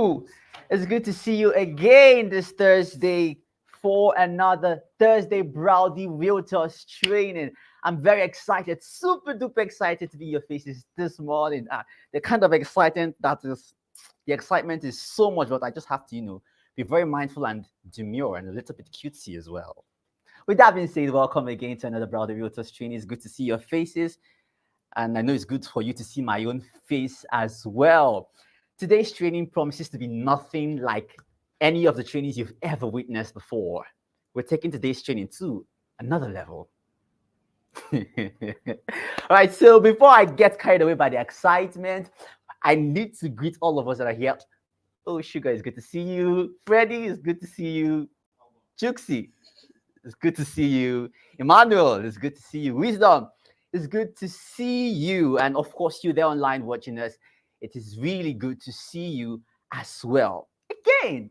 you. It's good to see you again this Thursday for another Thursday Browdy Realtors training. I'm very excited, super duper excited to be your faces this morning. The kind of excitement that is, the excitement is so much, but I just have to, be very mindful and demure and a little bit cutesy as well. With that being said, welcome again to another Browdy Realtors training. It's good to see your faces. And I know it's good for you to see my own face as well. Today's training promises to be nothing like any of the trainings you've ever witnessed before. We're taking today's training to another level. All right, so before I get carried away by the excitement, I need to greet all of us that are here. Oh, Sugar, it's good to see you. Freddie, it's good to see you. Juxi, it's good to see you. Emmanuel, it's good to see you. Wisdom, it's good to see you. And of course, you there online watching us. It is really good to see you as well. Again,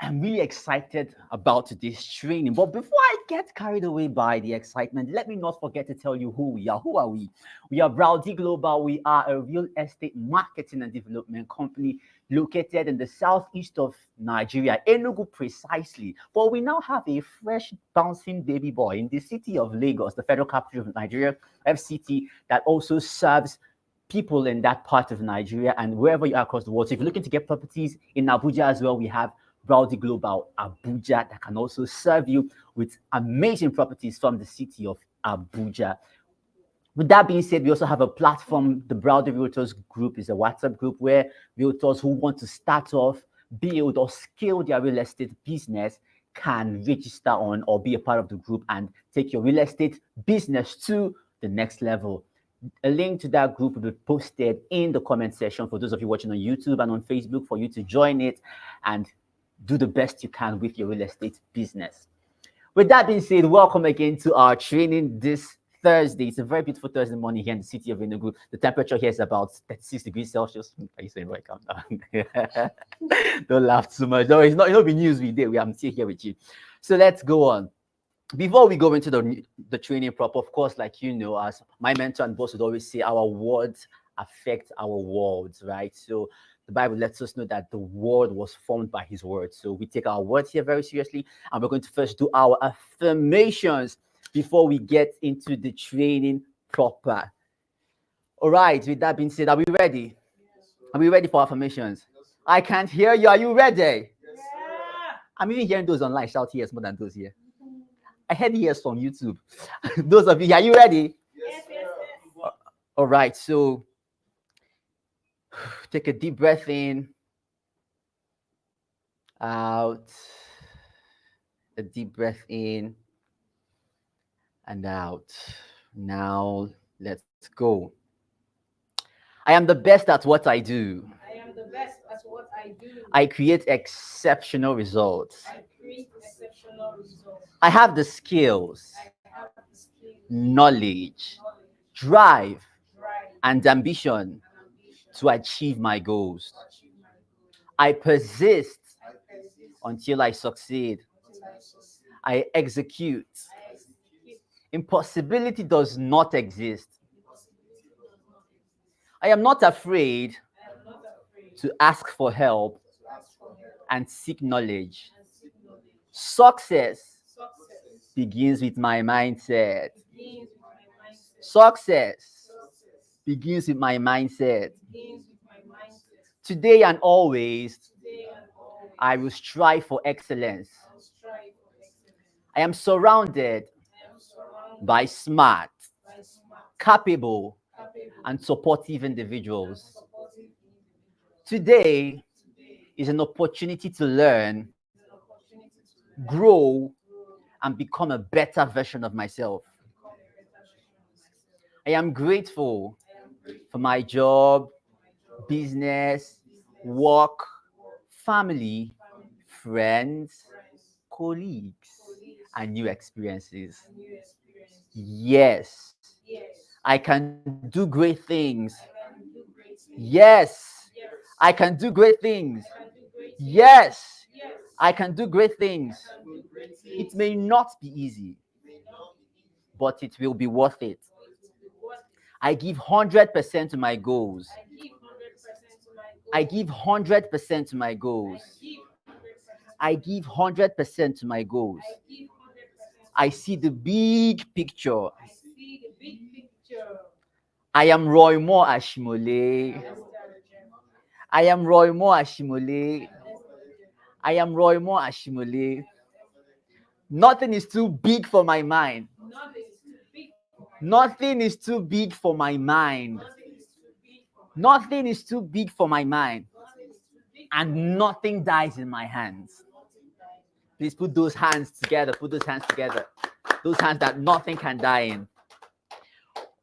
I'm really excited about today's training. But before I get carried away by the excitement, let me not forget to tell you who we are. Who are we? We are Browdy Global. We are a real estate marketing and development company located in the southeast of Nigeria, Enugu precisely. But we now have a fresh bouncing baby boy in the city of Lagos, the federal capital of Nigeria, FCT, that also serves people in that part of Nigeria and wherever you are across the world. So if you're looking to get properties in Abuja as well, we have Browdy Global Abuja that can also serve you with amazing properties from the city of Abuja. With that being said, we also have a platform. The Browdy Realtors group is a WhatsApp group where realtors who want to start off, build, or scale their real estate business can register on or be a part of the group and take your real estate business to the next level. A link to that group will be posted in the comment section for those of you watching on YouTube and on Facebook for you to join it and do the best you can with your real estate business. With that being said, welcome again to our training this Thursday. It's a very beautiful Thursday morning here in the city of Enugu. The temperature here is about 36 degrees Celsius. Are you saying right? Calm down. Don't laugh too much. No, it's not be news we did. I'm still here with you. So let's go on. Before we go into the training proper, of course, like as my mentor and boss would always say, our words affect our worlds, right? So the Bible lets us know that the world was formed by his word. So we take our words here very seriously, and we're going to first do our affirmations before we get into the training proper. All right, with that being said, are we ready? Are we ready for affirmations? I can't hear you. Are you ready? Yes, I'm even hearing those online shout yes more than those here. I heard yes from YouTube. Those of you, are you ready? Yes. All right, so take a deep breath in, out, a deep breath in, and out. Now, let's go. I am the best at what I do. I am the best at what I do. I create exceptional results. I create exceptional results. I have the skills, I have the skills, knowledge, drive, and ambition to achieve my goals. I persist until I succeed. I execute. Impossibility does not exist. I am not afraid to ask for help and seek knowledge. Success begins with my mindset. Success begins with my mindset. Today and always, I will strive for excellence. I am surrounded by smart, capable, and supportive individuals. Today is an opportunity to learn, grow, and become a better version of myself. I am grateful for my job, business, work, family, friends, colleagues, and new experiences. Yes, I can do great things. Yes, I can do great things. Yes, I can do great things. It may not be easy, but it will be worth it. I give 100% to my goals. I give 100% to my goals. I give 100% to I my give goals. 100% to my goals. I give 100% to I my see the goals. big picture. I see the big picture. I am Roy Moore Ashimole. Let's start again. I am Roy Moore Ashimole. Let's start again. I am Roy Moore Ashimole. Nothing is too big for my mind. Nothing is too big for my mind. Nothing is too big for my mind. Nothing is too big for my mind. Nothing is too big for my mind. Nothing is too big for my And mind. nothing dies in my hands. And nothing dies in my Please hand. put those hands together. Put those hands together. Those hands that nothing can die in.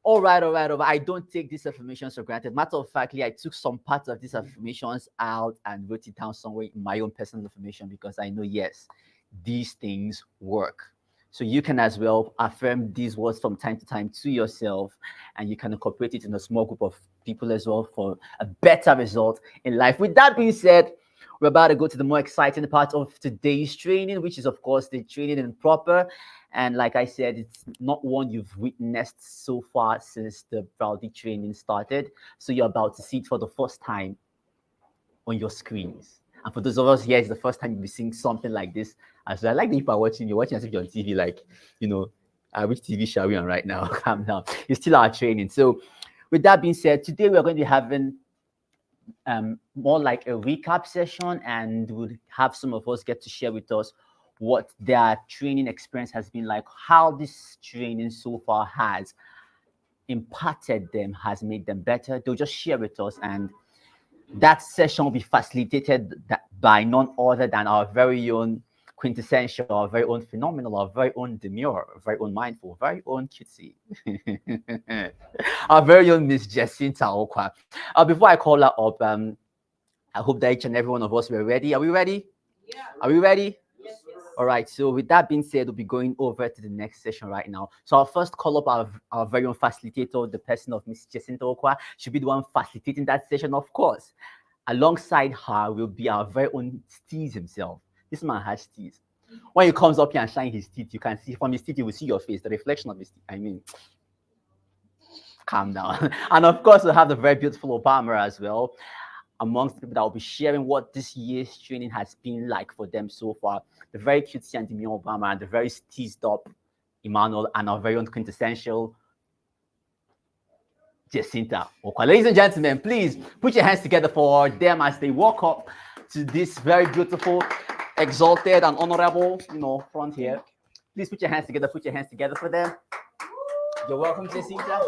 All right, all right, all right. I don't take these affirmations for granted. Matter of factly, I took some parts of these affirmations out and wrote it down somewhere in my own personal information because I know, yes, these things work. So you can as well affirm these words from time to time to yourself, and you can incorporate it in a small group of people as well for a better result in life. With that being said, we're about to go to the more exciting part of today's training, which is, of course, the training in proper. And like I said, it's not one you've witnessed so far since the Browdy training started. So you're about to see it for the first time on your screens. And for those of us here, it's the first time you'll be seeing something like this. As well. I like that people are watching, you're watching as if you're on TV, like, you know, which TV shall we on right now? Calm down. It's still our training. So, with that being said, today we're going to be having more like a recap session, and we'll have some of us get to share with us what their training experience has been like, how this training so far has impacted them, has made them better. They'll just share with us, and that session will be facilitated by none other than our very own quintessential, our very own phenomenal, our very own demure, our very own mindful, very own cutesy, our very own Miss Jacinta Okwa. Before I call her up, I hope that each and every one of us were ready. Are we ready? Yeah. Are we ready? Yes, yes. All right. So with that being said, we'll be going over to the next session right now. So I'll first call up our very own facilitator, the person of Miss Jacinta Okwa. She'll be the one facilitating that session, of course. Alongside her will be our very own Steez himself. This man has teeth. When he comes up here and shine his teeth, you can see from his teeth, you will see your face, the reflection of his teeth. I mean, calm down. And of course, we'll have the very beautiful Obama as well, amongst the people that will be sharing what this year's training has been like for them so far. The very cutesy and demure Obama, and the very steezed up Emmanuel, and our very own quintessential Jacinta Okwa. Ladies and gentlemen, please put your hands together for them as they walk up to this very beautiful, exalted, and honorable, front here. Please put your hands together. Put your hands together for them. You're welcome, Jacinta.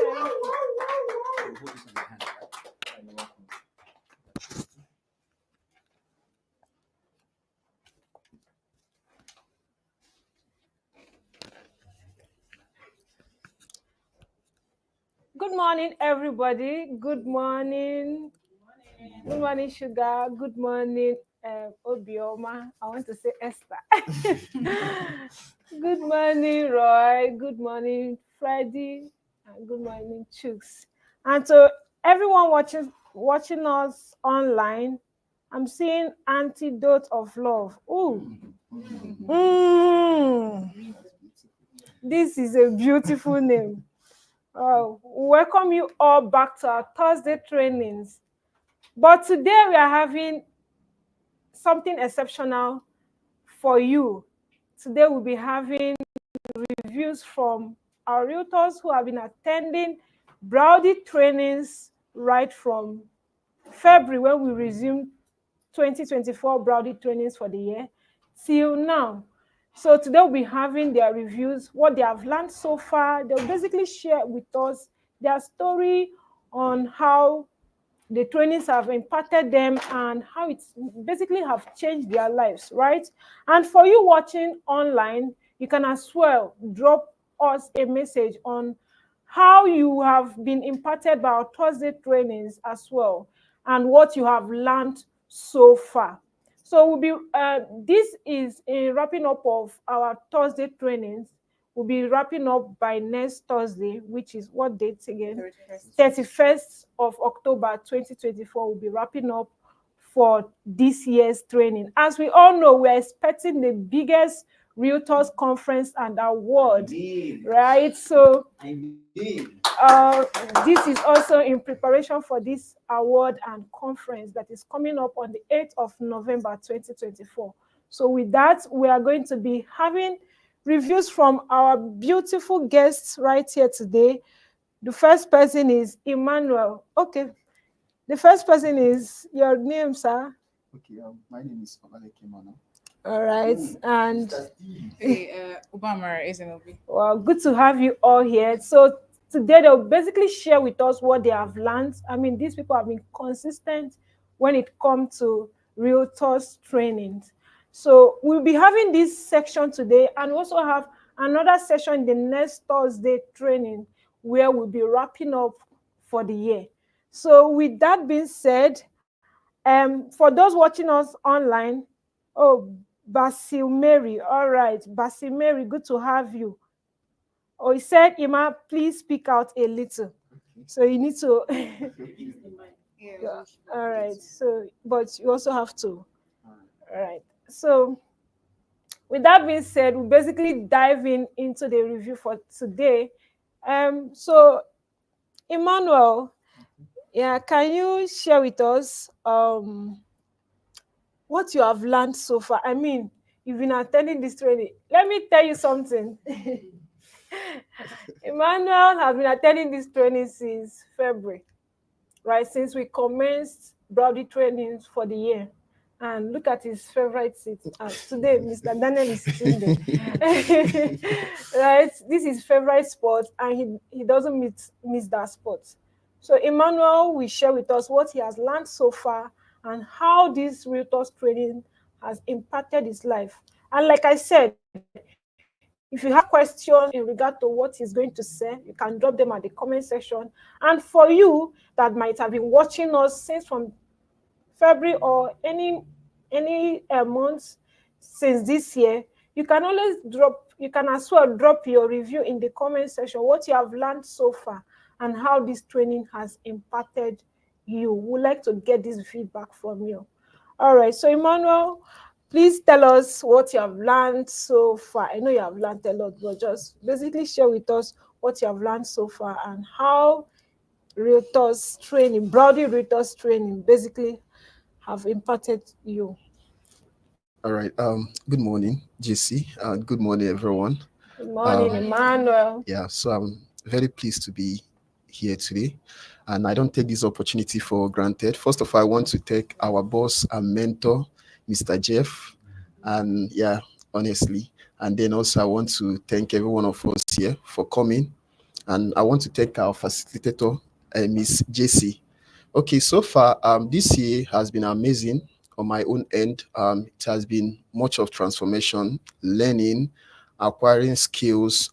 Good morning, everybody. Good morning. Good morning, Sugar. Good morning, Obioma. I want to say Esther. Good morning, Roy. Good morning, Freddie. And good morning, Chooks. And to everyone watching us online, I'm seeing Antidote of Love. Ooh. This is a beautiful name. Welcome you all back to our Thursday trainings. But today we are having something exceptional for you. Today we'll be having reviews from our realtors who have been attending Browdy trainings right from February when we resumed 2024 Browdy trainings for the year till now. So today we'll be having their reviews, what they have learned so far. They'll basically share with us their story on how the trainings have impacted them and how it's basically have changed their lives, right? And for you watching online, you can as well drop us a message on how you have been impacted by our Thursday trainings as well and what you have learned so far. So we'll be this is a wrapping up of our Thursday trainings. We'll be wrapping up by next Thursday, which is what date again? 31st of October 2024. We'll be wrapping up for this year's training. As we all know, we're expecting the biggest Realtors conference and award, right? So uh, this is also in preparation for this award and conference that is coming up on the 8th of November 2024. So with that, we are going to be having reviews from our beautiful guests right here today. The first person is Emmanuel. Okay, the first person is your name, sir. Okay, my name is Obaleke Mana. All right, and Okay, Obama is an OB. well, good to have you all here. So today they'll basically share with us what they have learned. I mean, these people have been consistent when it comes to realtors trainings. So we'll be having this section today and also have another session the next Thursday training where we'll be wrapping up for the year. So with that being said, for those watching us online, oh, Basil Mary, all right, Basil Mary, good to have you. Oh, he said, Ima, please speak out a little. So you need to. Yeah, All right. So, but you also have to. All right. So, with that being said, we basically dive into the review for today. So, Emmanuel, yeah, can you share with us what you have learned so far? I mean, you've been attending this training. Let me tell you something. Emmanuel has been attending this training since February, right? Since we commenced Browdy trainings for the year. And look at his favorite seat. Today, Mr. Daniel is sitting there. Right? This is his favorite sport, and he doesn't miss that sport. So Emmanuel will share with us what he has learned so far and how this Realtors training has impacted his life. And like I said, if you have questions in regard to what he's going to say, you can drop them at the comment section. And for you that might have been watching us since from February or any months since this year, you can as well drop your review in the comment section, what you have learned so far and how this training has impacted you. We'd like to get this feedback from you. All right, so Emmanuel, please tell us what you have learned so far. I know you have learned a lot, but just basically share with us what you have learned so far and how Realtors training, Browdy Realtors training basically have impacted you. All right. Good morning, JC, and good morning, everyone. Good morning, Emmanuel. Yeah. So I'm very pleased to be here today, and I don't take this opportunity for granted. First of all, I want to thank our boss and mentor, Mr. Jeff, and yeah, honestly, and then also I want to thank every one of us here for coming, and I want to thank our facilitator, Miss JC. Okay, so far, this year has been amazing on my own end. It has been much of transformation, learning, acquiring skills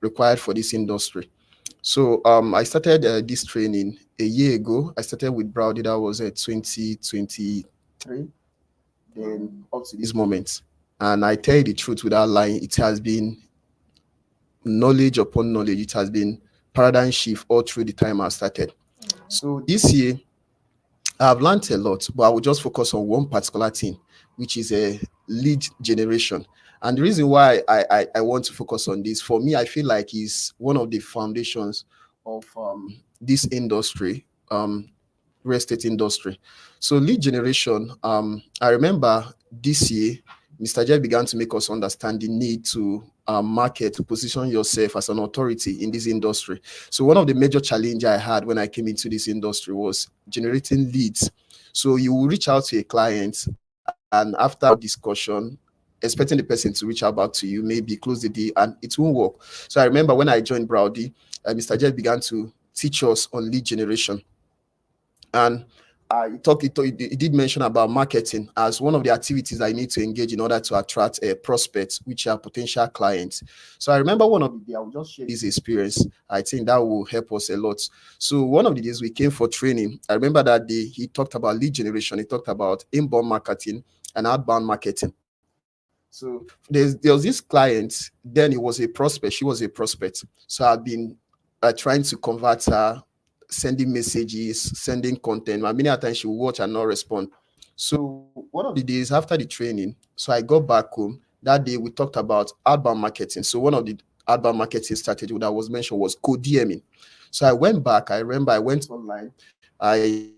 required for this industry. So I started this training a year ago. I started with Browdy, that was 2023, then up to this moment. And I tell you the truth without lying, it has been knowledge upon knowledge. It has been paradigm shift all through the time I started. So this year, I've learned a lot, but I will just focus on one particular thing, which is a lead generation. And the reason why I want to focus on this, for me, I feel like is one of the foundations of this industry, real estate industry. So lead generation, I remember this year, Mr. Jeff began to make us understand the need to market, to position yourself as an authority in this industry. So one of the major challenges I had when I came into this industry was generating leads. So you will reach out to a client, and after discussion, expecting the person to reach out back to you, maybe close the deal, and it won't work. So I remember when I joined Browdy, Mr. Jeff began to teach us on lead generation. And he did mention about marketing as one of the activities I need to engage in order to attract prospects, which are potential clients. So I remember one of the days, I will just share this experience. I think that will help us a lot. So one of the days we came for training, I remember that day he talked about lead generation. He talked about inbound marketing and outbound marketing. So there was this client, then he was a prospect, she was a prospect. So I've been trying to convert her, sending messages, sending content. Many times she will watch and not respond. So one of the days after the training, so I got back home. That day we talked about outbound marketing. So one of the outbound marketing strategy that was mentioned was code DMing. So I went back. I remember I went online. I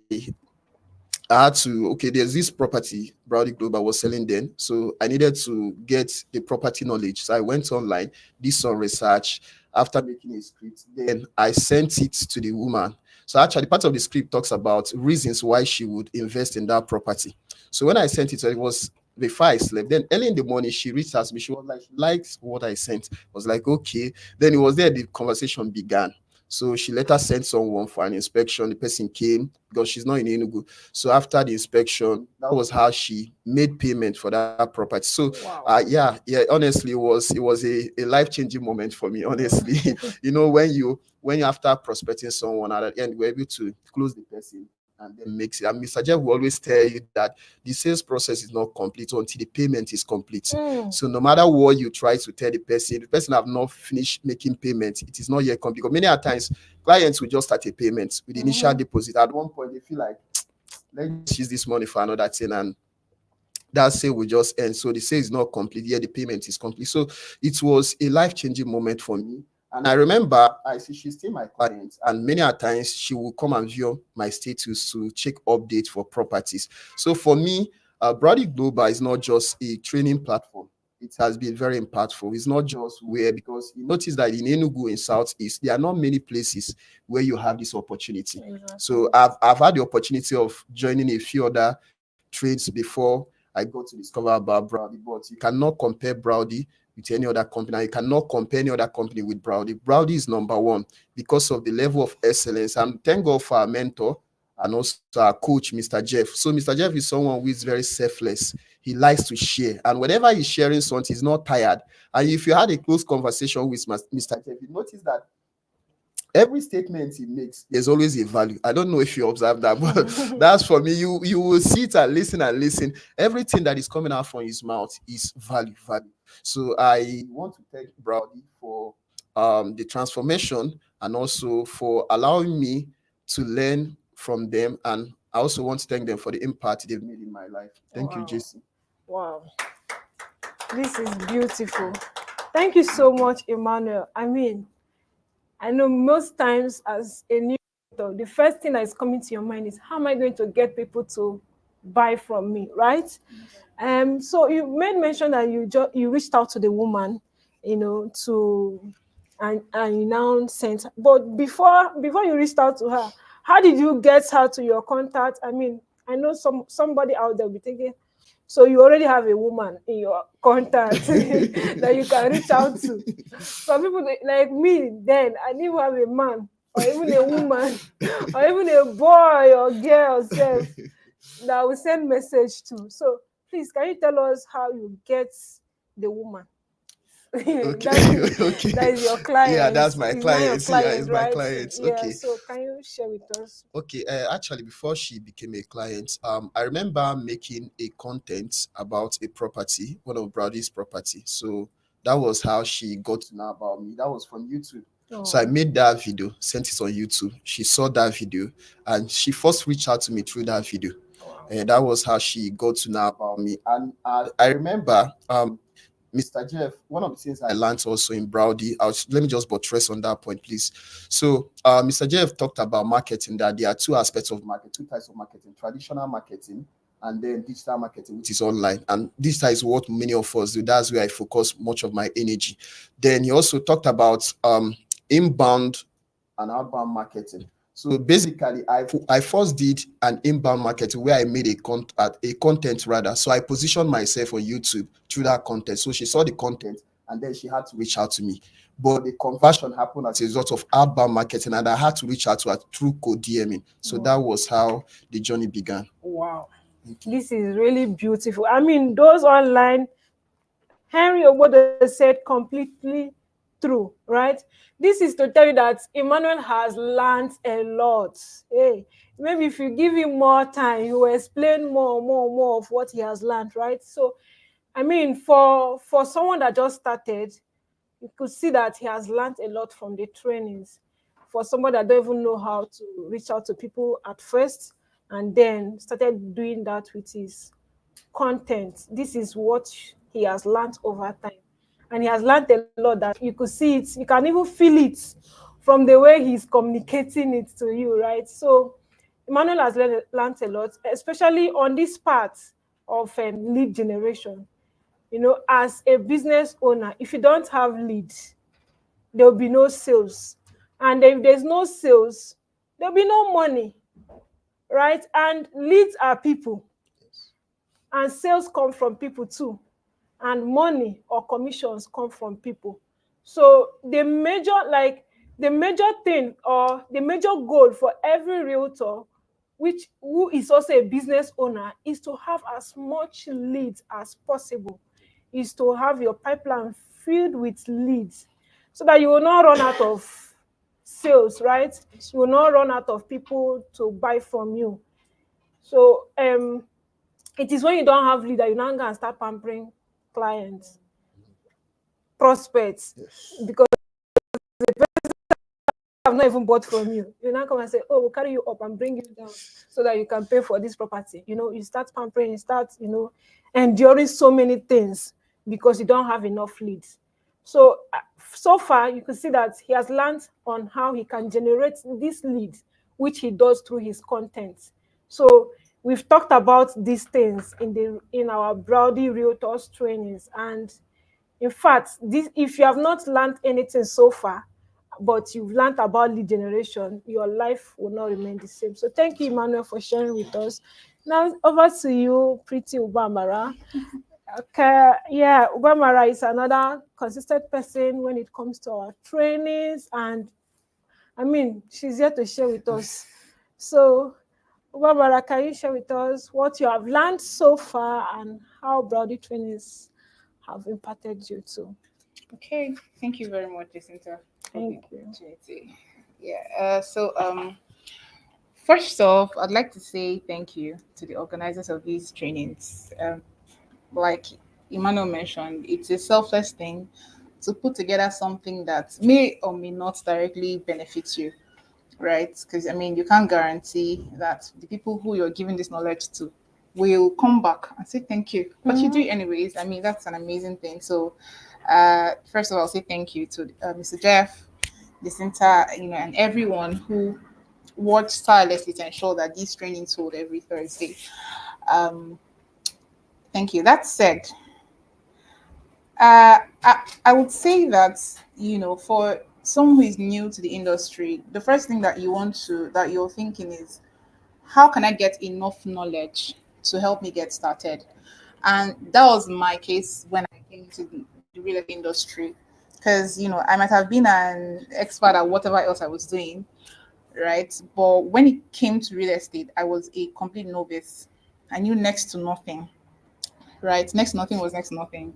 had to, okay, there's this property Browdy Global was selling then. So I needed to get the property knowledge. So I went online, did some research. After making a script, then I sent it to the woman. So actually, part of the script talks about reasons why she would invest in that property. So when I sent it, it was before I slept. Then early in the morning, she reached out to me. She was like, she likes what I sent. I was like, okay. Then it was there the conversation began. So she later sent someone for an inspection. The person came because she's not in Enugu. So after the inspection, that was how she made payment for that property. So Wow. yeah, honestly, it was a life-changing moment for me, honestly. When you after prospecting someone at the end, we're able to close the person and then makes it. And Mr. Jeff will always tell you that the sales process is not complete until the payment is complete. Mm. So no matter what you try to tell the person have not finished making payment, it is not yet complete. Because many a times clients will just start a payment with initial deposit. At one point, they feel like, let's just use this money for another thing, and that sale will just end. So the sale is not complete, yet the payment is complete. So it was a life-changing moment for me. And I remember I see she's still my client, and many a times she will come and view my status to check updates for properties. So for me, Brody Global is not just a training platform. It has been very impactful. It's not just where, because you notice that in Enugu in Southeast, there are not many places where you have this opportunity. Exactly. So I've had the opportunity of joining a few other trades before I got to discover about Browdy, but you cannot compare Browdy with any other company. You cannot compare any other company with Browdy. Browdy is number one because of the level of excellence. And thank God for our mentor and also our coach, Mr. Jeff. So Mr. Jeff is someone who is very selfless. He likes to share. And whenever he's sharing something, he's not tired. And if you had a close conversation with Mr. Jeff, you notice that every statement he makes, there's always a value. I don't know if you observe that, but that's for me. You will sit and listen and listen. Everything that is coming out from his mouth is value. So I want to thank Browdy for the transformation and also for allowing me to learn from them. And I also want to thank them for the impact they've made in my life. Thank you, Wow. Jason. Wow. This is beautiful. Thank you so much, Emmanuel. I mean, I know most times as a new creator, the first thing that is coming to your mind is how am I going to get people to buy from me, right? So you made mention that you reached out to the woman, to and you now sent. But before you reached out to her, how did you get her to your contact? I mean, I know somebody out there will be thinking, so you already have a woman in your contact that you can reach out to. Some people like me, then I didn't have a man or even a woman or even a boy or girl self that will send message to. So please, can you tell us how you get the woman? Okay, That okay. is your Yeah, client. that's my It's not your client. Yeah, client, it's my right? client. Yeah. Okay. So can you share with us? Okay, actually, before she became a client, I remember making a content about a property, one of Browdy's property. So that was how she got to know about me. That was from YouTube. So I Oh, made that video, sent it on YouTube. She saw that video, and she first reached out to me through that video. wow. And that was how she got to know about me. And I remember Mr. Jeff, one of the things I learned also in Browdy, let me just buttress on that point, please. So, Mr. Jeff talked about marketing, that there are two aspects of marketing, two types of marketing: traditional marketing and then digital marketing, which is online. And this is what many of us do. That's where I focus much of my energy. Then he also talked about inbound and outbound marketing. So basically, I first did an inbound marketing where I made a content rather. So I positioned myself on YouTube through that content. So she saw the content and then she had to reach out to me. But the conversion happened as a result of outbound marketing, and I had to reach out to her through code DMing. So that was how the journey began. Wow. Thank you. This is really beautiful. I mean, those online, Henry Obodo said completely true, right? This is to tell you that Emmanuel has learned a lot. Hey, maybe if you give him more time, he will explain more of what he has learned, right? So, I mean, for someone that just started, you could see that he has learned a lot from the trainings. For someone that don't even know how to reach out to people at first, and then started doing that with his content. This is what he has learned over time. and he has learned a lot that you could see it, you can even feel it from the way he's communicating it to you, right? So Emmanuel has learned a lot, especially on this part of lead generation. You know, as a business owner, if you don't have leads, there will be no sales. And if there's no sales, there'll be no money, right? And leads are people, and sales come from people too, and money or commissions come from people. So the major thing or the major goal for every realtor, which who is also a business owner, is to have as much leads as possible, is to have your pipeline filled with leads, so that you will not run out of sales, right? You will not run out of people to buy from you. So it is when you don't have lead that you now go and start pampering clients, prospects, Yes. because have not even bought from you. You now come and say, "Oh, we'll carry you up and bring you down so that you can pay for this property." You know, you start pampering, you start, enduring so many things because you don't have enough leads. So, so far, you can see that he has learned on how he can generate this lead, which he does through his content. So, we've talked about these things in our Browdy Realtors trainings, and in fact, this, if you have not learned anything so far, but you've learned about lead generation, your life will not remain the same. So thank you, Emmanuel, for sharing with us. Now over to you, Pretty Ubamara. Okay, yeah, Ubamara is another consistent person when it comes to our trainings, and I mean, she's here to share with us. So, Ubamara, can you share with us what you have learned so far and how Browdy trainings have impacted you too? Okay, thank you very much, Jacinta, for the Thank you. opportunity. Yeah. First off, I'd like to say thank you to the organizers of these trainings. Like Emmanuel mentioned, it's a selfless thing to put together something that may or may not directly benefit you, right? Because I mean, you can't guarantee that the people who you're giving this knowledge to will come back and say thank you, but you do it anyways. I mean, that's an amazing thing. So, first of all, I'll say thank you to Mr. Jeff, Jacinta, and everyone who worked tirelessly to ensure that these trainings hold every Thursday. Um, Thank you. That said, I would say that, for someone who is new to the industry, the first thing that you're thinking is, how can I get enough knowledge to help me get started? And that was my case when I came to the real estate industry. Because, I might have been an expert at whatever else I was doing, right? But when it came to real estate, I was a complete novice. I knew next to nothing, right? Next to nothing was next to nothing.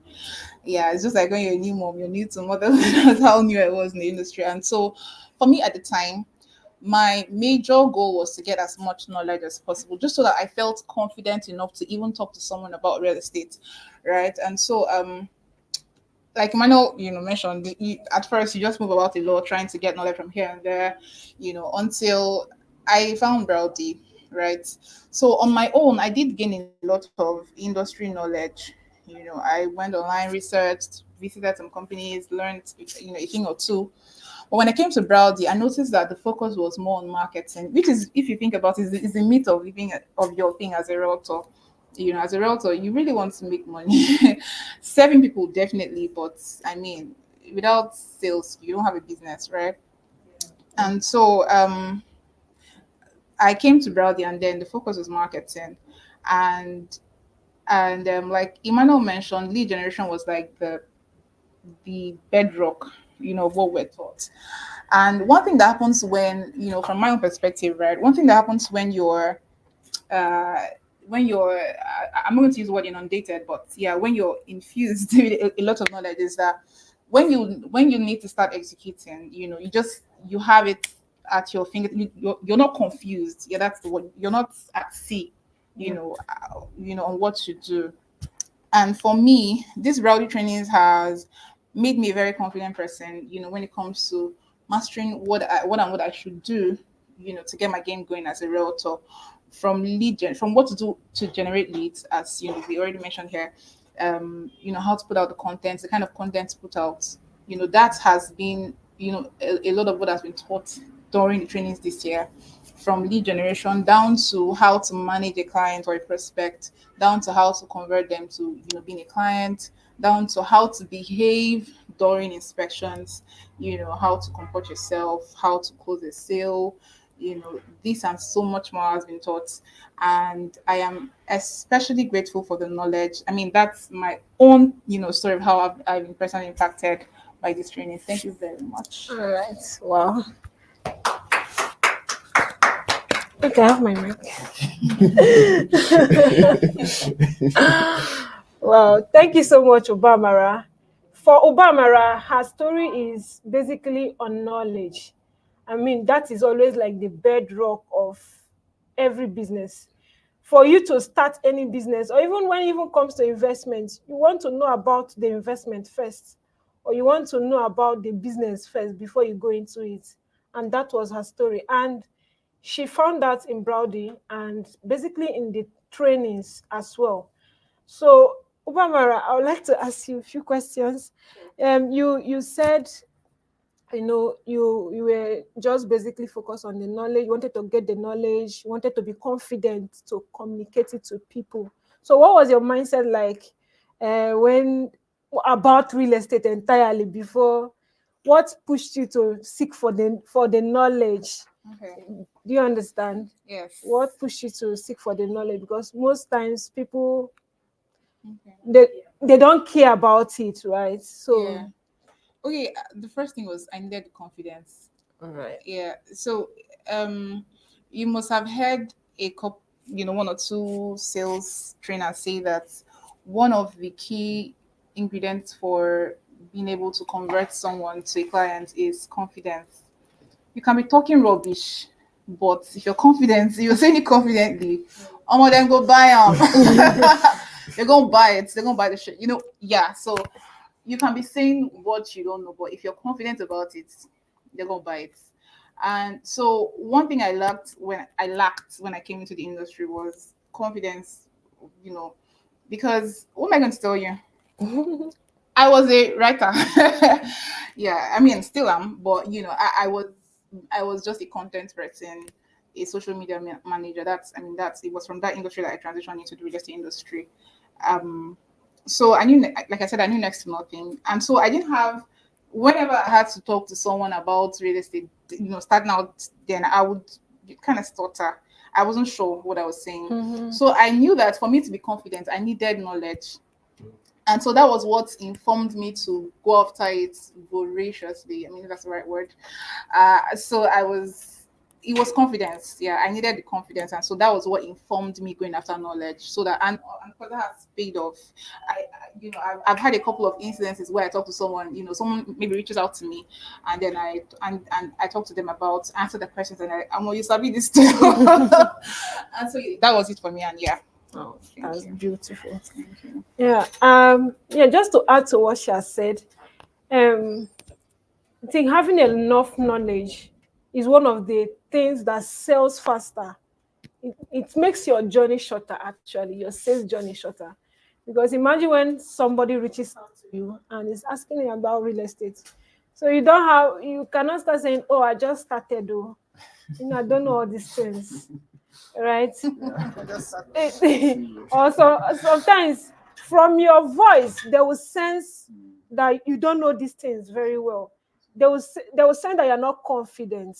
Yeah, it's just like when you're a new mom, you're new to mother. That's how new I was in the industry. And so for me at the time, my major goal was to get as much knowledge as possible, just so that I felt confident enough to even talk to someone about real estate, right? And so, like Emmanuel, mentioned, at first you just move about a lot, trying to get knowledge from here and there, until I found Browdy, right? So on my own, I did gain a lot of industry knowledge. I went online, researched, visited some companies, learned, a thing or two. But when it came to Browdy, I noticed that the focus was more on marketing, which is, if you think about it, is the myth of living of your thing as a realtor. As a realtor, you really want to make money. Serving people definitely, but I mean, without sales, you don't have a business, right? And so I came to Browdy, and then the focus was marketing, and like Emmanuel mentioned, lead generation was like the bedrock, of what we're taught. And one thing that happens when, from my own perspective, right? One thing that happens uh, when you're, I'm not going to use the word inundated, but yeah, when you're infused with a lot of knowledge, is that when you need to start executing, you have it at your finger. You're not confused. Yeah, that's the word. You're not at sea. On what to do. And for me, this rowdy trainings has made me a very confident person, when it comes to mastering what I should do, to get my game going as a realtor, from from what to do to generate leads, as we already mentioned here, how to put out the content, the kind of content to put out. That has been, a lot of what has been taught during the trainings this year, from lead generation down to how to manage a client or a prospect, down to how to convert them to, being a client, down to how to behave during inspections, how to comport yourself, how to close a sale. This and so much more has been taught. And I am especially grateful for the knowledge. I mean, that's my own, story of how I've been personally impacted by this training. Thank you very much. All right. Wow. Okay, I have my mic. Wow. Thank you so much, Obamara. For Obamara, her story is basically on knowledge. I mean, that is always like the bedrock of every business. For you to start any business, or even when it even comes to investments, you want to know about the investment first, or you want to know about the business first before you go into it. And that was her story. And she found that in Browdy and basically in the trainings as well. So, Obamara, I would like to ask you a few questions. You said you were just basically focused on the knowledge. You wanted to get the knowledge. You wanted to be confident to communicate it to people. So what was your mindset like when about real estate entirely before? What pushed you to seek for the knowledge? Okay. Do you understand? Yes. What pushed you to seek for the knowledge? Because most times people Okay. they don't care about it, right? So Yeah. Okay. The first thing was I needed confidence. all right. Yeah. So, you must have heard a couple, one or two sales trainers say that one of the key ingredients for being able to convert someone to a client is confidence. You can be talking rubbish, but if you're confident, you're saying it confidently, them go buy them. They're gonna buy it. They're gonna buy the shit. Yeah. So you can be saying what you don't know, but if you're confident about it, they're gonna buy it. And so one thing I lacked when I came into the industry was confidence. You know, because what am I going to tell you? I was a writer. Yeah, I mean, still am, but I was just a content person, a social media manager. That's it was from that industry that I transitioned into the real estate industry. Um, so I knew, like I said, I knew next to nothing, and so I didn't have. Whenever I had to talk to someone about real estate, starting out, then I would kind of stutter. I wasn't sure what I was saying. Mhm. So I knew that for me to be confident, I needed knowledge. And so that was what informed me to go after it voraciously. I mean, if that's the right word. So it was confidence. Yeah, I needed the confidence. And so that was what informed me going after knowledge. So that, and for that has paid off. I've had a couple of incidences where I talk to someone, someone maybe reaches out to me, and then I talk to them about, answer the questions, and I'm like, you sabi this too. And so that was it for me. And yeah. Oh, Thank that's you. beautiful. Thank you. Yeah. Yeah. Just to add to what she has said, um, I think having enough knowledge is one of the things that sells faster. It makes your journey shorter. Actually, your sales journey shorter. Because imagine when somebody reaches out to you and is asking you about real estate. So you cannot start saying, "Oh, I just started, though. I don't know all these things." Right? Also, sometimes from your voice, they will sense that you don't know these things very well. They will sense that you're not confident.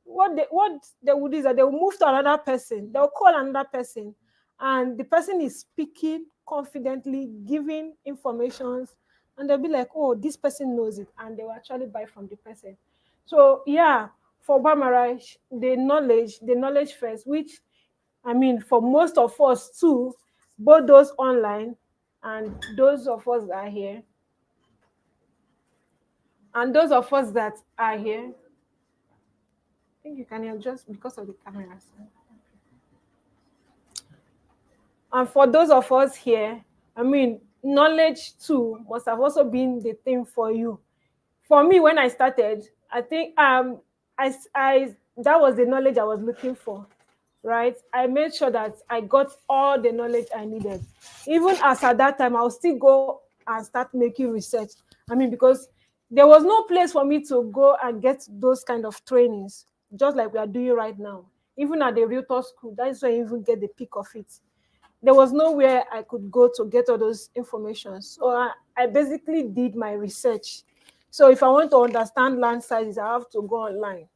What they would do is that they will move to another person. They'll call another person, and the person is speaking confidently, giving informations, and they'll be like, "Oh, this person knows it," and they will actually buy from the person. So yeah, for Bamara, the knowledge first, which I mean, for most of us too, both those online and those of us that are here, and those of us that are here, I think you can adjust because of the cameras. And for those of us here, I mean, knowledge too must have also been the thing for you. For me, when I started, I think I that was the knowledge I was looking for. right? I made sure that I got all the knowledge I needed. Even as at that time, I'll still go and start making research. I mean, because there was no place for me to go and get those kind of trainings, just like we are doing right now. Even at the Realtor school, that is where you even get the peak of it. There was nowhere I could go to get all those information. So I basically did my research. So if I want to understand land sizes, I have to go online.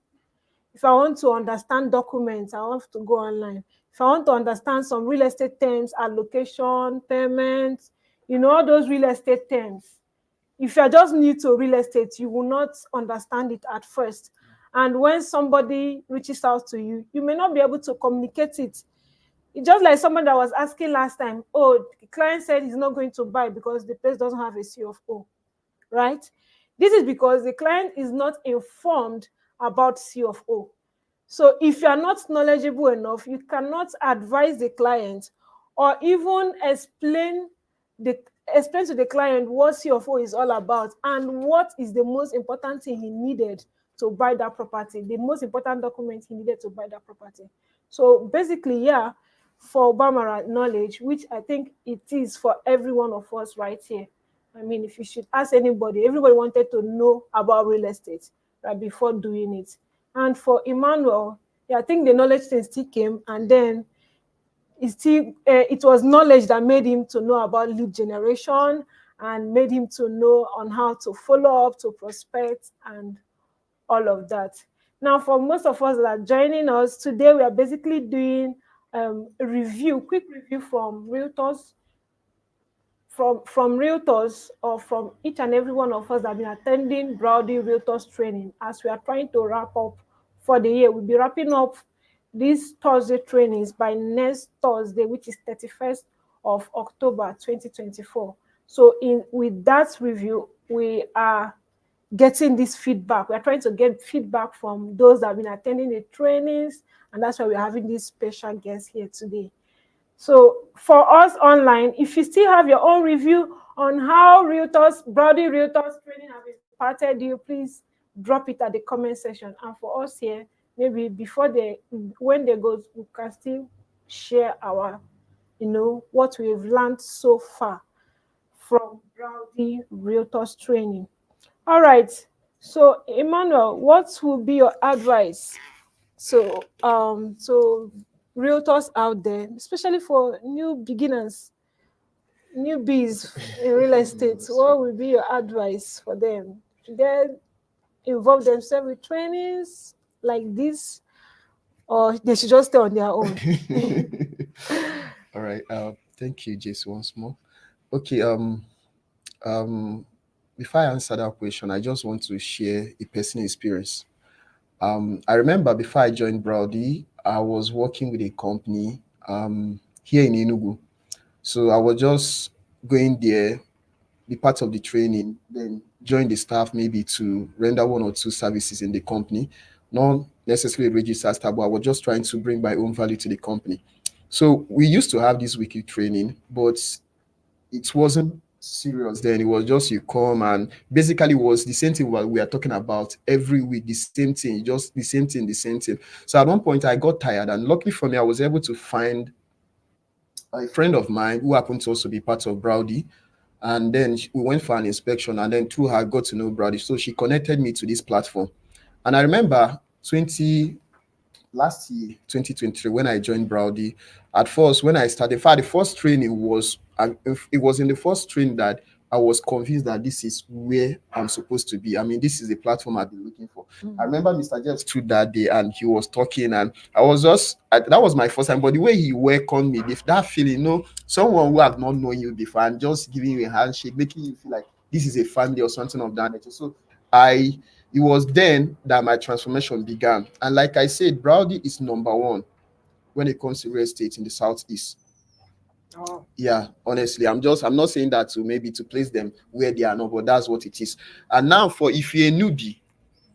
If I want to understand documents, I have to go online. If I want to understand some real estate terms, allocation, payments, all those real estate terms, if you're just new to real estate, you will not understand it at first. And when somebody reaches out to you, you may not be able to communicate it. It's just like someone that was asking last time, oh, the client said he's not going to buy because the place doesn't have a CFO, right? This is because the client is not informed about CFO. So if you are not knowledgeable enough, you cannot advise the client or even the explain to the client what CFO is all about and what is the most important thing he needed to buy that property, the most important document he needed to buy that property. So basically, yeah, for Bamara knowledge, which I think it is for every one of us right here. I mean, if you should ask anybody, everybody wanted to know about real estate right before doing it. And for Emmanuel, yeah, I think the knowledge thing still came, and then it was knowledge that made him to know about lead generation and made him to know on how to follow up, to prospect, and all of that. Now, for most of us that are joining us today, we are basically doing quick review from realtors from realtors or from each and every one of us that have been attending Browdy Realtors training as we are trying to wrap up for the year. We'll be wrapping up these Thursday trainings by next Thursday, which is 31st of October 2024. So with that review, we are getting this feedback. We're trying to get feedback from those that have been attending the trainings, and that's why we're having this special guest here today. So for us online, if you still have your own review on how Browdy Realtors training have impacted you, please drop it at the comment section. And for us here, maybe when they go, we can still share our, what we've learned so far from Browdy Realtors training. All right. So Emmanuel, what will be your advice so realtors out there, especially for new beginners, newbies in real estate? What will be your advice for them? Should they involve themselves with trainings like this, or they should just stay on their own? All right. Thank you, Jace, once more. Okay. Um, before I answer that question, I just want to share a personal experience. I remember before I joined Browdy, I was working with a company here in Enugu. So I was just going there, be part of the training, then join the staff maybe to render one or two services in the company, not necessarily registered staff, but I was just trying to bring my own value to the company. So we used to have this weekly training, but it wasn't serious then. It was just you come and basically it was the same thing what we are talking about every week, the same thing, just the same thing, the same thing. So at one point I got tired, and luckily for me, I was able to find a friend of mine who happened to also be part of Browdy. And then we went for an inspection, and then through her, I got to know Browdy. So she connected me to this platform. And I remember 20 last year, 2023, when I joined Browdy, at first, when I started, in fact, the first training was, it was in the first training that I was convinced that this is where I'm supposed to be. I mean, this is the platform I've been looking for. I remember Mr. Jeff stood that day and he was talking, and I was that was my first time. But the way he welcomed me, that feeling, someone who have not known you before and just giving you a handshake, making you feel like this is a family or something of that nature. So it was then that my transformation began. And like I said, Browdy is number one when it comes to real estate in the Southeast. Oh. Yeah, honestly, I'm not saying that to maybe to place them where they are not, but that's what it is. And now, for if you're a newbie,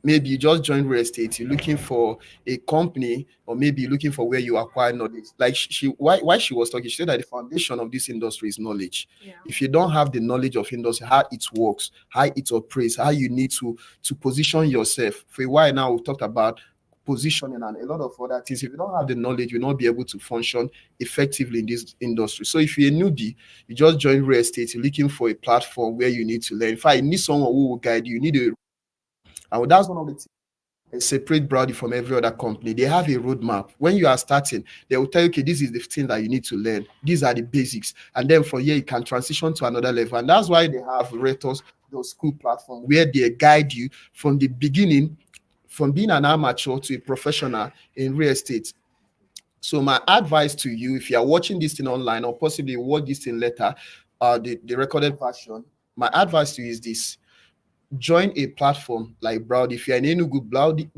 maybe you just joined real estate, you're looking for a company, or maybe you're looking for where you acquire knowledge. Like why she was talking, she said that the foundation of this industry is knowledge. Yeah. If you don't have the knowledge of industry, how it works, how it operates, how you need to position yourself. For a while now, we've talked about positioning, and a lot of other things. If you don't have the knowledge, you'll not be able to function effectively in this industry. So if you're a newbie, you just join real estate, you're looking for a platform where you need to learn. In fact, you need someone who will guide you. You need a, and that's one of the things separate Browdy from every other company. They have a roadmap. When you are starting, they will tell you, okay, this is the thing that you need to learn. These are the basics. And then from here, you can transition to another level. And that's why they have Realtors, those school platform, where they guide you from the beginning, from being an amateur to a professional in real estate. So my advice to you, if you are watching this thing online or possibly watch this thing later, the recorded version, my advice to you is this: join a platform like Browdy. If you're in Enugu,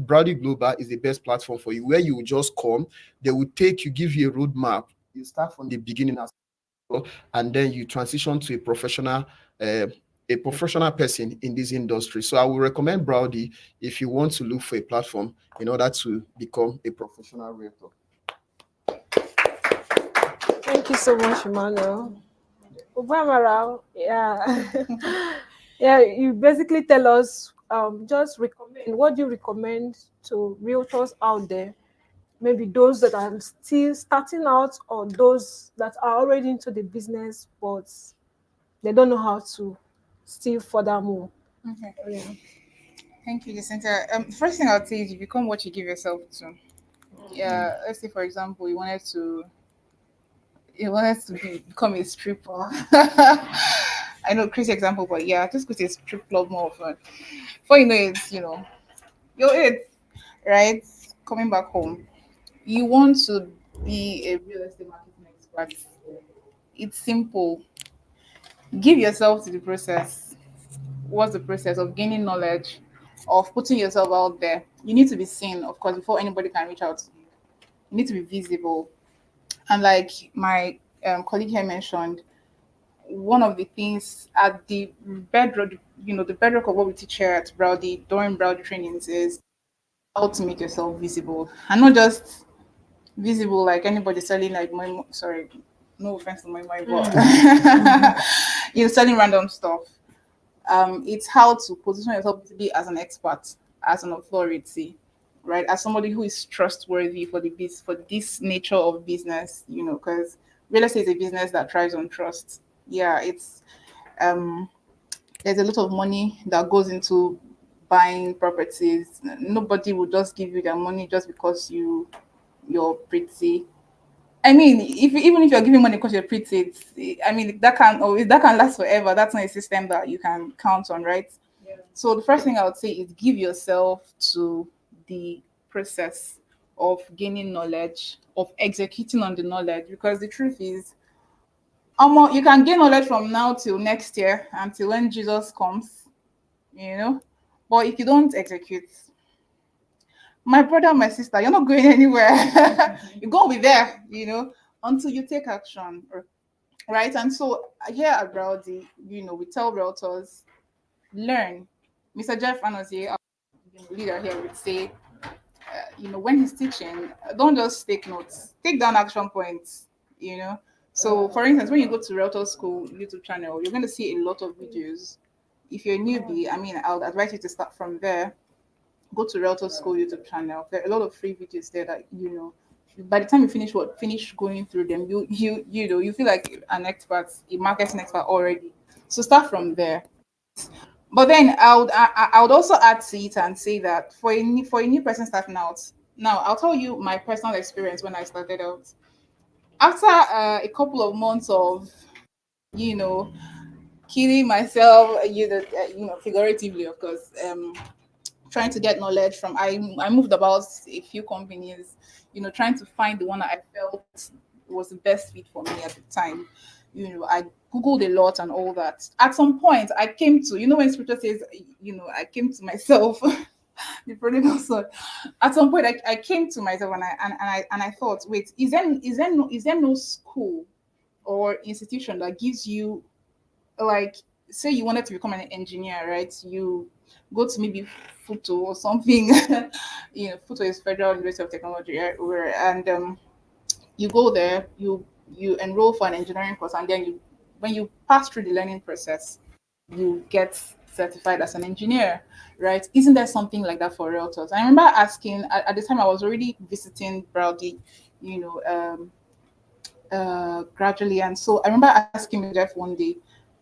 Browdy Global is the best platform for you, where you will just come, they will take you, give you a roadmap. You start from the beginning as well, and then you transition to uh, a professional person in this industry. So I will recommend Browdy if you want to look for a platform in order to become a professional realtor. Thank you so much, Emmanuel. Obamara, yeah. Yeah, you basically tell us just recommend what do you recommend to realtors out there, maybe those that are still starting out or those that are already into the business but they don't know how to still further move. Okay. Yeah. Thank you, Jacinta. First thing I'll say is you become what you give yourself to. Yeah. Let's say, for example, become a stripper. I know crazy example, but yeah, just go to a strip club more often. Before you know it, you're it, right? Coming back home, you want to be a real estate marketing expert. It's simple. Give yourself to the process. What's the process of gaining knowledge, of putting yourself out there? You need to be seen, of course, before anybody can reach out to you. You need to be visible. And like my colleague here mentioned, one of the things at the bedrock, the bedrock of what we teach here at Browdy during Browdy trainings is how to make yourself visible, and not just visible like anybody selling like my sorry, no offense to my but selling random stuff. It's how to position yourself to be as an expert, as an authority, right? As somebody who is trustworthy for this nature of business, because real estate is a business that thrives on trust. Yeah, it's um there's a lot of money that goes into buying properties. Nobody will just give you their money just because you're pretty. I mean, even if you're giving money because you're pretty, I mean that can last forever. That's not a system that you can count on, right? So the first thing I would say is give yourself to the process of gaining knowledge, of executing on the knowledge, because the truth is, you can gain knowledge from now till next year until when Jesus comes, you know. But if you don't execute, my brother, my sister, you're not going anywhere. You're going to be there, until you take action, right? And so here at Browdy, we tell realtors, learn. Mr. Jeff Anozie, our leader here, would say, when he's teaching, don't just take notes, take down action points, you know. So, for instance, when you go to Realtor School YouTube channel, you're going to see a lot of videos. If you're a newbie, I mean, I would advise you to start from there. Go to Realtor School YouTube channel. There are a lot of free videos there that by the time you finish going through them, you feel like an expert, a marketing expert already. So start from there. But then I would also add to it and say that for a new person starting out, now I'll tell you my personal experience when I started out. After a couple of months of you know killing myself, figuratively, of course, trying to get knowledge from, I moved about a few companies, trying to find the one that I felt was the best fit for me at the time. I googled a lot and all that. At some point I came to, when scripture says, I came to myself, the prodigal son. At some point I came to myself, and I thought, wait, is there no school or institution that gives you, like, say you wanted to become an engineer, right? You go to maybe Futo or something. Futo is Federal University of Technology, right? And you go there, you enroll for an engineering course, and then when you pass through the learning process, you get certified as an engineer, right? Isn't there something like that for realtors? I remember asking at the time I was already visiting Browdy, you know, gradually, and so I remember asking my Jeff one day,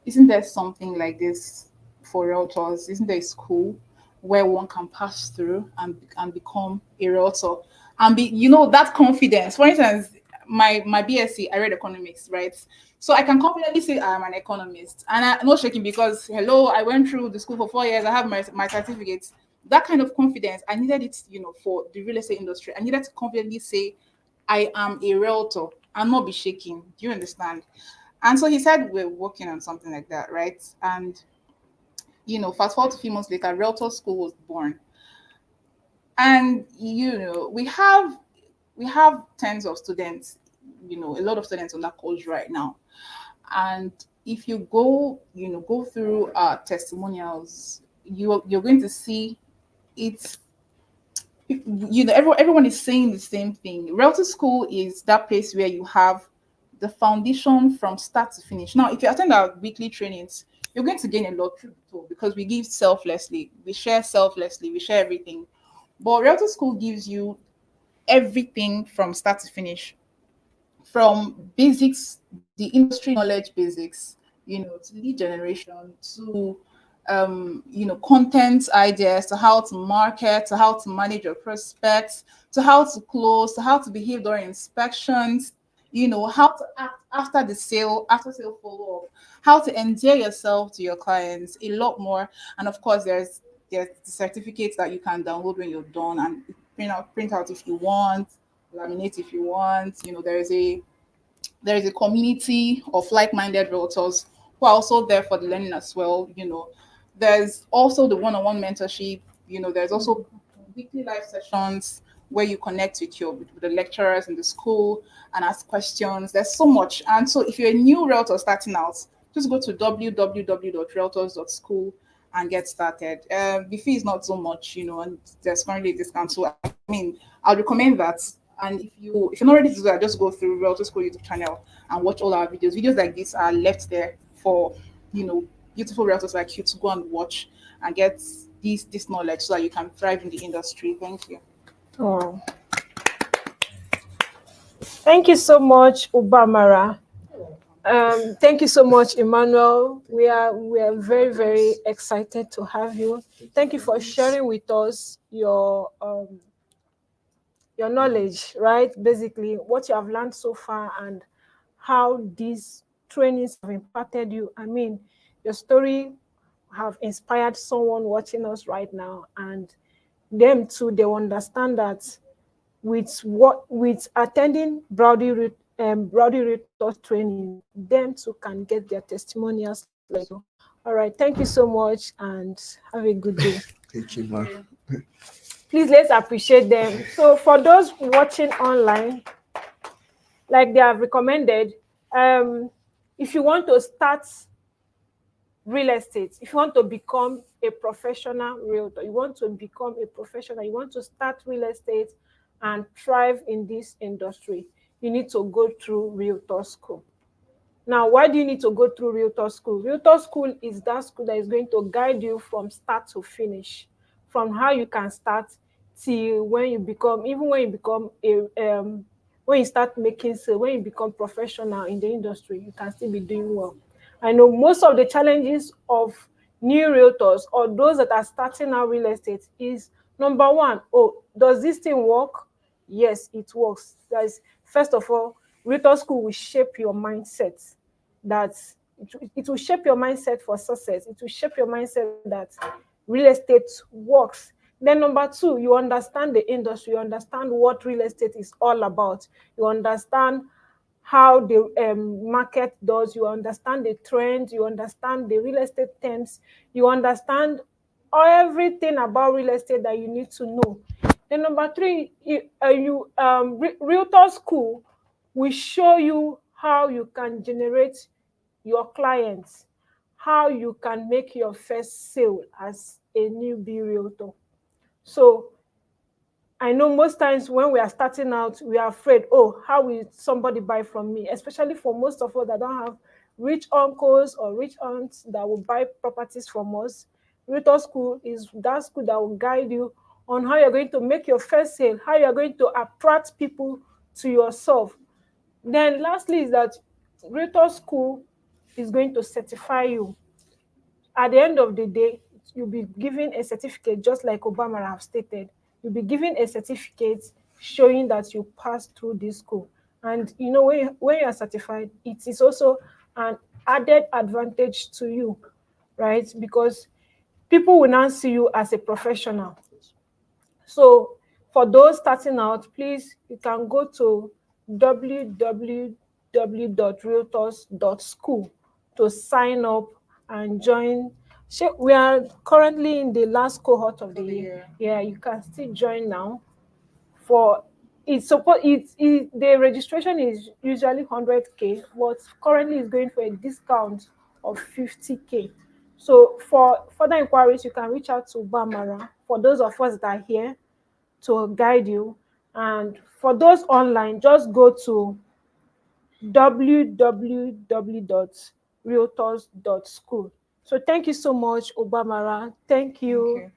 isn't there something like this for realtors? Isn't there a school where one can pass through and become a realtor and be, that confidence? For instance, my BSc, I read economics, right? So I can confidently say I'm an economist, and I'm not shaking because hello, I went through the school for 4 years. I have my certificates. That kind of confidence, I needed it, for the real estate industry. I needed to confidently say I am a realtor and not be shaking. Do you understand? And so he said we're working on something like that, right? And fast forward to a few months later, Realtor School was born. And we have tens of students, a lot of students on that course right now. And if you go through testimonials, you're going to see it's everyone is saying the same thing. Realtor School is that place where you have the foundation from start to finish. Now, if you attend our weekly trainings, you're going to gain a lot through the tool because we give selflessly, we share selflessly, we share everything. But Realtor School gives you everything from start to finish, from basics, the industry knowledge basics, to lead generation, to content ideas, to how to market, to how to manage your prospects, to how to close, to how to behave during inspections, how to act after the sale, after sale follow up, how to endear yourself to your clients, a lot more. And of course, there's the certificates that you can download when you're done and print out if you want, laminate if you want. There is a community of like-minded realtors who are also there for the learning as well. There's also the one-on-one mentorship. There's also weekly live sessions where you connect with the lecturers in the school and ask questions. There's so much. And so if you're a new realtor starting out, just go to www.realtors.school and get started. The fee is not so much, and there's currently a discount. So I mean, I'll recommend that. And if you're not ready to do that, just go through Realtor School YouTube channel and watch all our videos. Videos like this are left there for beautiful realtors like you to go and watch and get this knowledge so that you can thrive in the industry. Thank you. Oh, thank you so much, Ubamara. Thank you so much, Emmanuel. We are very, very excited to have you. Thank you for sharing with us your knowledge, right? Basically, what you have learned so far and how these trainings have impacted you. I mean, your story have inspired someone watching us right now, and them too, they will understand that with attending Browdy Reuters trainings, them too can get their testimonials like you. All right, thank you so much and have a good day. Thank you, ma. Please let's appreciate them. So for those watching online, like they have recommended, if you want to start real estate, if you want to become a professional realtor, you want to become a professional, you want to start real estate and thrive in this industry, you need to go through Realtor School. Now, why do you need to go through Realtor School? Realtor School is that school that is going to guide you from start to finish, from how you can start till even when you become when you start making sales, when you become professional in the industry, you can still be doing well. I know most of the challenges of new realtors or those that are starting out real estate is number one, oh, does this thing work? Yes, it works. Guys, first of all, Realtor School will shape your mindset that it will shape your mindset for success. It will shape your mindset that real estate works. Then number two, you understand the industry, you understand what real estate is all about. You understand how the market does, you understand the trends, you understand the real estate terms, you understand everything about real estate that you need to know. Then number three, Realtor School will show you how you can generate your clients, how you can make your first sale as a newbie realtor. So I know most times when we are starting out, we are afraid, oh, how will somebody buy from me? Especially for most of us that don't have rich uncles or rich aunts that will buy properties from us. Realtor school is that school that will guide you on how you're going to make your first sale, how you're going to attract people to yourself. Then lastly is that Realtor school is going to certify you. At the end of the day, you'll be given a certificate, just like Obama have stated. You'll be given a certificate showing that you passed through this school. And you know, when you are certified, it is also an added advantage to you, right? Because people will now see you as a professional. So for those starting out, please, you can go to www.realtors.school to sign up and join. We are currently in the last cohort of the year. Yeah, you can still join now. For the registration is usually 100K, but currently is going for a discount of 50K. So for further inquiries, you can reach out to Bamara. For those of us that are here, to guide you. And for those online, just go to www.realtors.school. So thank you so much, Obamara. Thank you. Thank you.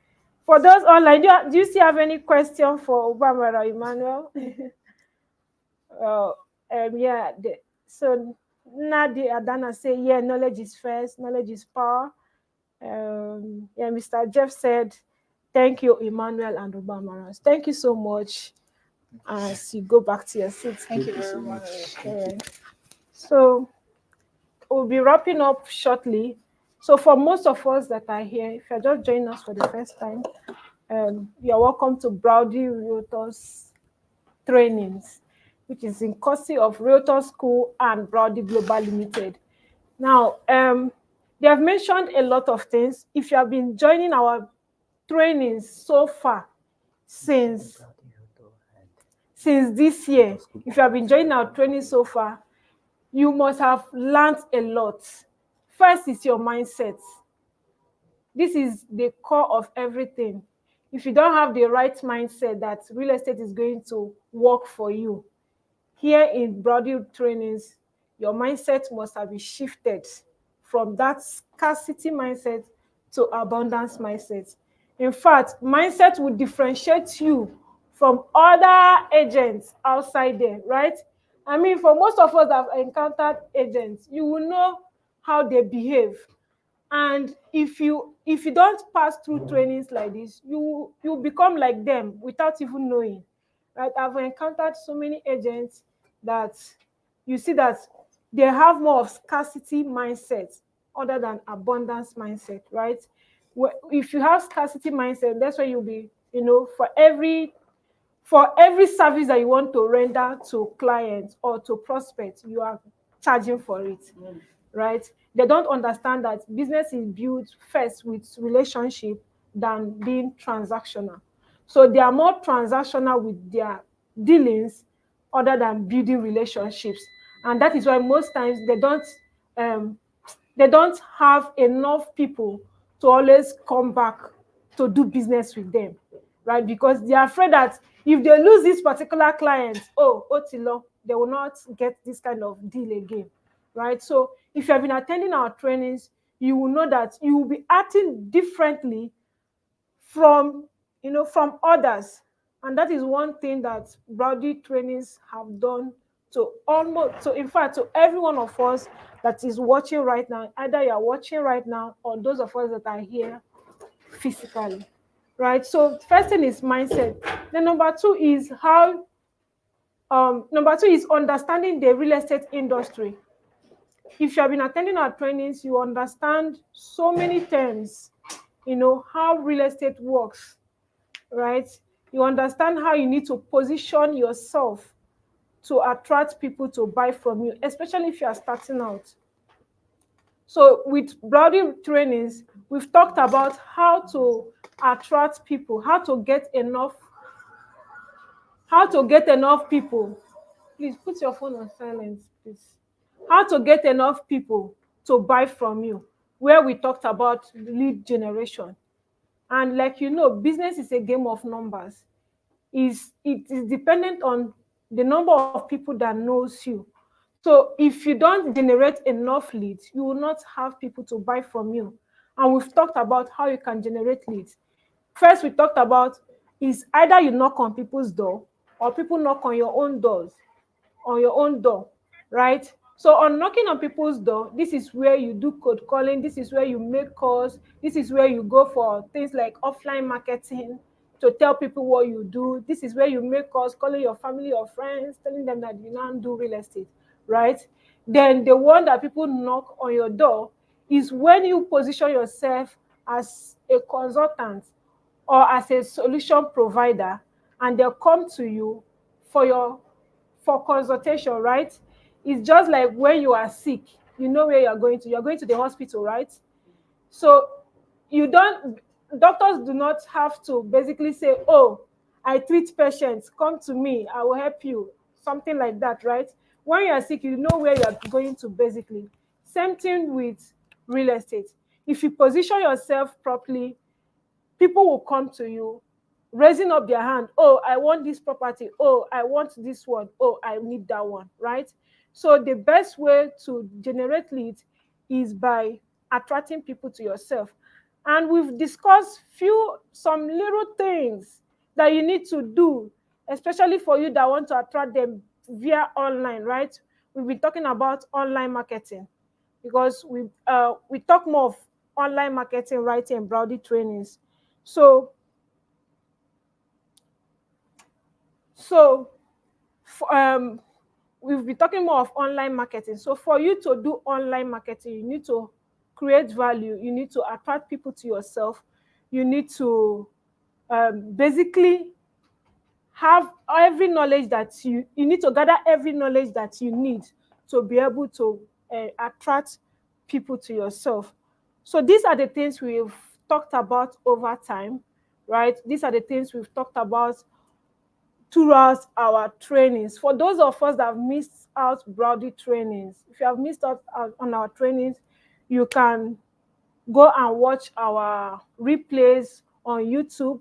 For those online, do you still have any question for Obamara, Emmanuel? uh, yeah. So Nadi Adana say, yeah, knowledge is first, knowledge is power. Yeah, Mr. Jeff said, thank you, Emmanuel and Obama. Thank you so much. As you go back to your seats. Thank you you so very much. much. All right. So we'll be wrapping up shortly. So for most of us that are here, if you're just joining us for the first time, you're welcome to Browdy Realtors trainings, which is in courtesy of Realtor School and Browdy Global Limited. Now, they have mentioned a lot of things. If you have been joining our trainings so far since this year, if you have been joining our training so far, you must have learned a lot. First is your mindset. This is the core of everything. If you don't have the right mindset that real estate is going to work for you, here in Browdy trainings, your mindset must have been shifted from that scarcity mindset to abundance mindset. In fact, mindset will differentiate you from other agents outside there, right? I mean, for most of us that have encountered agents, you will know how they behave. And if you don't pass through trainings like this, you become like them without even knowing, right? I've encountered so many agents that you see that they have more of scarcity mindset other than abundance mindset, right? If you have scarcity mindset, that's why you'll be, for every service that you want to render to clients or to prospects, you are charging for it, right? They don't understand that business is built first with relationship than being transactional. So they are more transactional with their dealings other than building relationships. And that is why most times um, they don't have enough people to always come back to do business with them, right? Because they are afraid that if they lose this particular client, oh, Otilo, they will not get this kind of deal again, right? So if you have been attending our trainings, you will know that you will be acting differently from from others. And that is one thing that Browdy trainings have done in fact, to every one of us that is watching right now. Either you are watching right now or those of us that are here physically, right? So first thing is mindset. Then number two is understanding the real estate industry. If you have been attending our trainings, you understand so many terms, how real estate works, right? You understand how you need to position yourself to attract people to buy from you, especially if you are starting out. So with Browdy trainings, we've talked about how to attract people, how to get enough people. Please put your phone on silent, please. How to get enough people to buy from you, where we talked about lead generation. And business is a game of numbers. It is dependent on the number of people that knows you. So if you don't generate enough leads, you will not have people to buy from you. And we've talked about how you can generate leads. First, we talked about is either you knock on people's door or people knock on your own doors, on your own door, right? So on knocking on people's door, this is where you do code calling, this is where you make calls, this is where you go for things like offline marketing to tell people what you do. This is where you make calls, calling your family or friends, telling them that you now do real estate, right? Then the one that people knock on your door is when you position yourself as a consultant or as a solution provider, and they'll come to you for your for consultation, right? It's just like when you are sick, you know where you're going to. You're going to the hospital, right? So you don't doctors do not have to basically say, oh, I treat patients, come to me, I will help you. Something like that, right? When you are sick, you know where you're going to basically. Same thing with real estate. If you position yourself properly, people will come to you raising up their hand. Oh, I want this property. Oh, I want this one. Oh, I need that one, right? So the best way to generate leads is by attracting people to yourself. And we've discussed some little things that you need to do, especially for you that want to attract them via online, right? We've been talking about online marketing because we talk more of online marketing right here in Browdy trainings. So so we've been talking more of online marketing. So for you to do online marketing, you need to create value, you need to attract people to yourself, you need to basically have every knowledge that you need to gather every knowledge that you need to be able to attract people to yourself. So these are the things we've talked about over time, right? These are the things we've talked about throughout our trainings. For those of us that have missed out Browdy trainings, if you have missed out on our trainings, you can go and watch our replays on YouTube.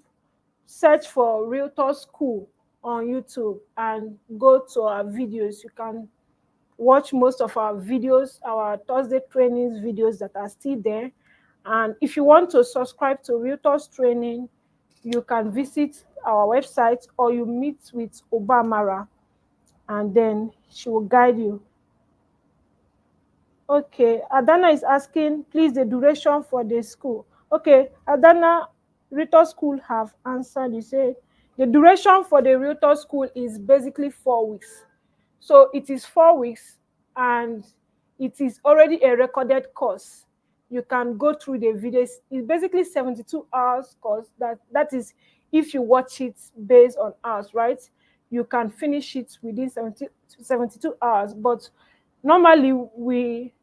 Search for Realtors School on YouTube and go to our videos. You can watch most of our videos, our Thursday trainings videos that are still there. And if you want to subscribe to Realtors training, you can visit our website or you meet with Obamara and then she will guide you. Okay, Adana is asking, please, the duration for the school. Okay, Adana, Realtor School have answered. You say the duration for the Realtor School is basically 4 weeks. So it is 4 weeks and it is already a recorded course. You can go through the videos. It's basically 72 hours course. That is if you watch it based on hours, right? You can finish it within 72 hours. But normally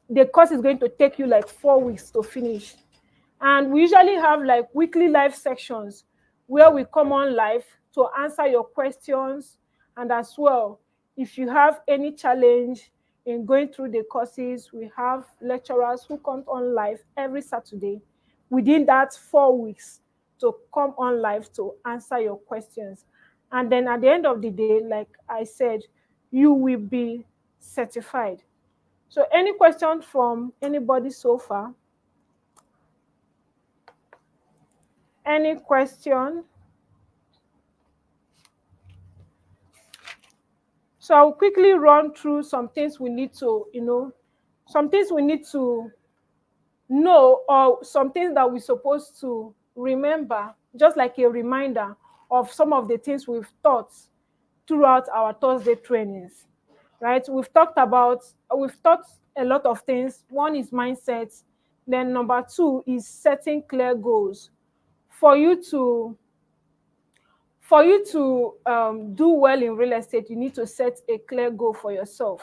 the course is going to take you like 4 weeks to finish. And we usually have like weekly live sections where we come on live to answer your questions. And as well, if you have any challenge in going through the courses, we have lecturers who come on live every Saturday within that 4 weeks to come on live to answer your questions. And then at the end of the day, like I said, you will be certified. So any questions from anybody so far? Any question? So I'll quickly run through some things we need to, some things we need to know, or some things that we're supposed to remember, just like a reminder of some of the things we've taught throughout our Thursday trainings, right? We've taught a lot of things. One is mindset. Then number two is setting clear goals. For you to do well in real estate, you need to set a clear goal for yourself.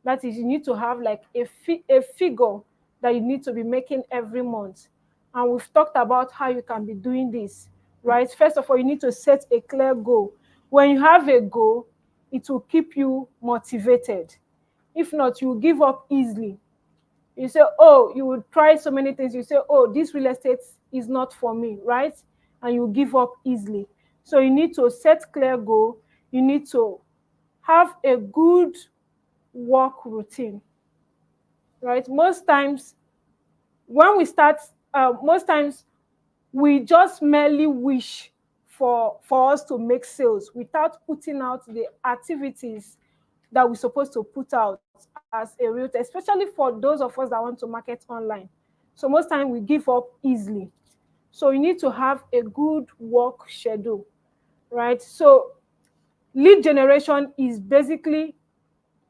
That is, you need to have like a figure that you need to be making every month. And we've talked about how you can be doing this, right? First of all, you need to set a clear goal. When you have a goal, it will keep you motivated. If not, you will give up easily. You say, oh, you will try so many things. You say, oh, this real estate is not for me, right? And you give up easily. So you need to set clear goal. You need to have a good work routine, right? Most times when we start, most times we just merely wish for us to make sales without putting out the activities that we're supposed to put out as a realtor, especially for those of us that want to market online. So most time we give up easily. So you need to have a good work schedule, right? So lead generation is basically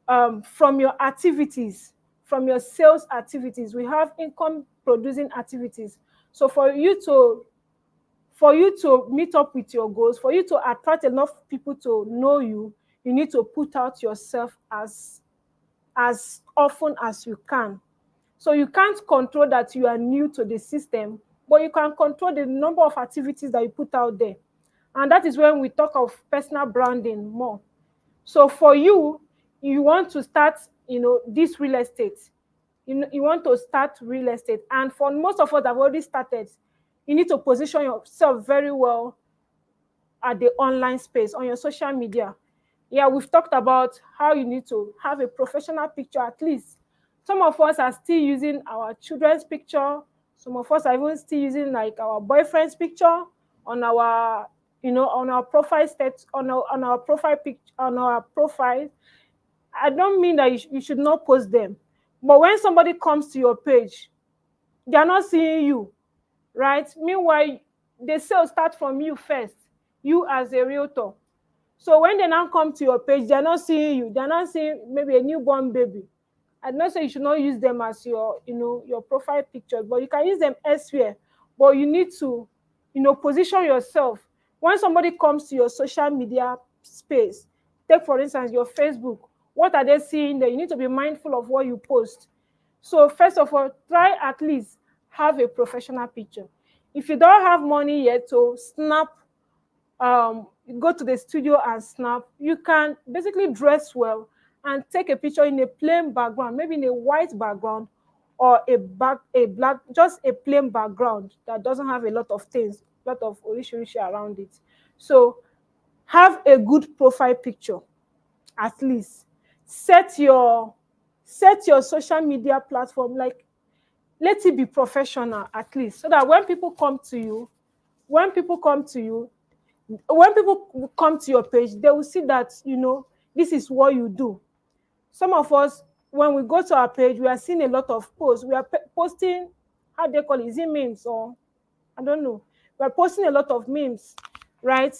from your activities, from your sales activities. We have income producing activities. So for you to meet up with your goals, for you to attract enough people to know you, you need to put out yourself as often as you can. So you can't control that you are new to the system, but you can control the number of activities that you put out there. And that is when we talk of personal branding more. So for you, you want to start, this real estate. You want to start real estate. And for most of us that have already started, you need to position yourself very well at the online space, on your social media. Yeah, we've talked about how you need to have a professional picture at least. Some of us are still using our children's picture. Some of us are even still using like our boyfriend's picture on our, on our profile stat, on our profile picture, on our profile. I don't mean that you should not post them, but when somebody comes to your page, they are not seeing you, right? Meanwhile, the sales start from you first, you as a realtor. So when they now come to your page, they're not seeing you. They're not seeing maybe a newborn baby. I'm not saying you should not use them as your, your profile pictures, but you can use them elsewhere. But you need to, position yourself. When somebody comes to your social media space, take for instance your Facebook, what are they seeing there? You need to be mindful of what you post. So first of all, try at least have a professional picture. If you don't have money yet to snap, go to the studio and snap, you can basically dress well and take a picture in a plain background, maybe in a white background or a black, just a plain background that doesn't have a lot of things, a lot of orishirishi around it. So have a good profile picture at least. Set your social media platform, like, let it be professional at least, so that when people come to you when people come to your page, they will see that, this is what you do. Some of us, when we go to our page, we are seeing a lot of posts. We are posting, how they call it, is it memes, or I don't know. We are posting a lot of memes, right?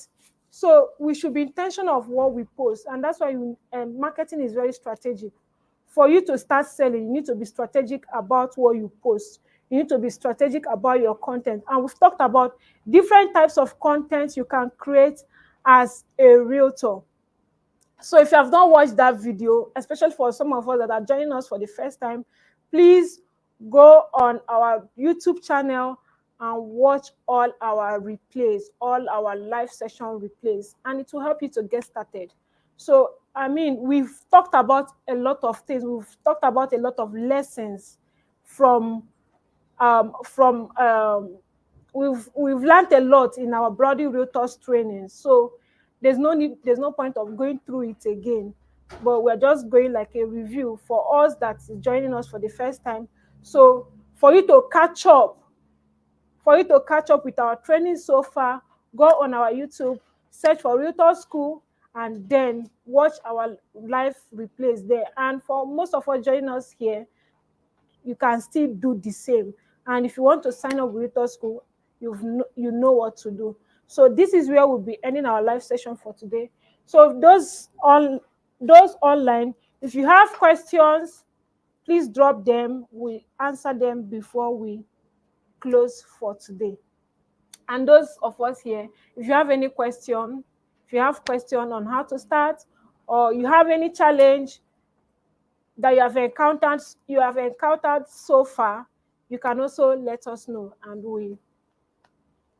So we should be intentional of what we post, and that's why marketing is very strategic. For you to start selling, you need to be strategic about what you post. You need to be strategic about your content. And we've talked about different types of content you can create as a realtor. So if you have not watched that video, especially for some of us that are joining us for the first time, please go on our YouTube channel and watch all our replays, all our live session replays, and it will help you to get started. So, I mean, we've talked about a lot of things. We've talked about a lot of lessons from from we've learned a lot in our Brody Realtors training. So there's no point of going through it again. But we're just going like a review for us that's joining us for the first time. So for you to catch up with our training so far, go on our YouTube, search for Realtor School, and then watch our live replays there. And for most of us joining us here, you can still do the same. And if you want to sign up with Realtor School, you know what to do. So this is where we'll be ending our live session for today. So those online, if you have questions, please drop them. We answer them before we close for today. And those of us here, if you have any question, if you have question on how to start, or you have any challenge that you have encountered so far, you can also let us know, and we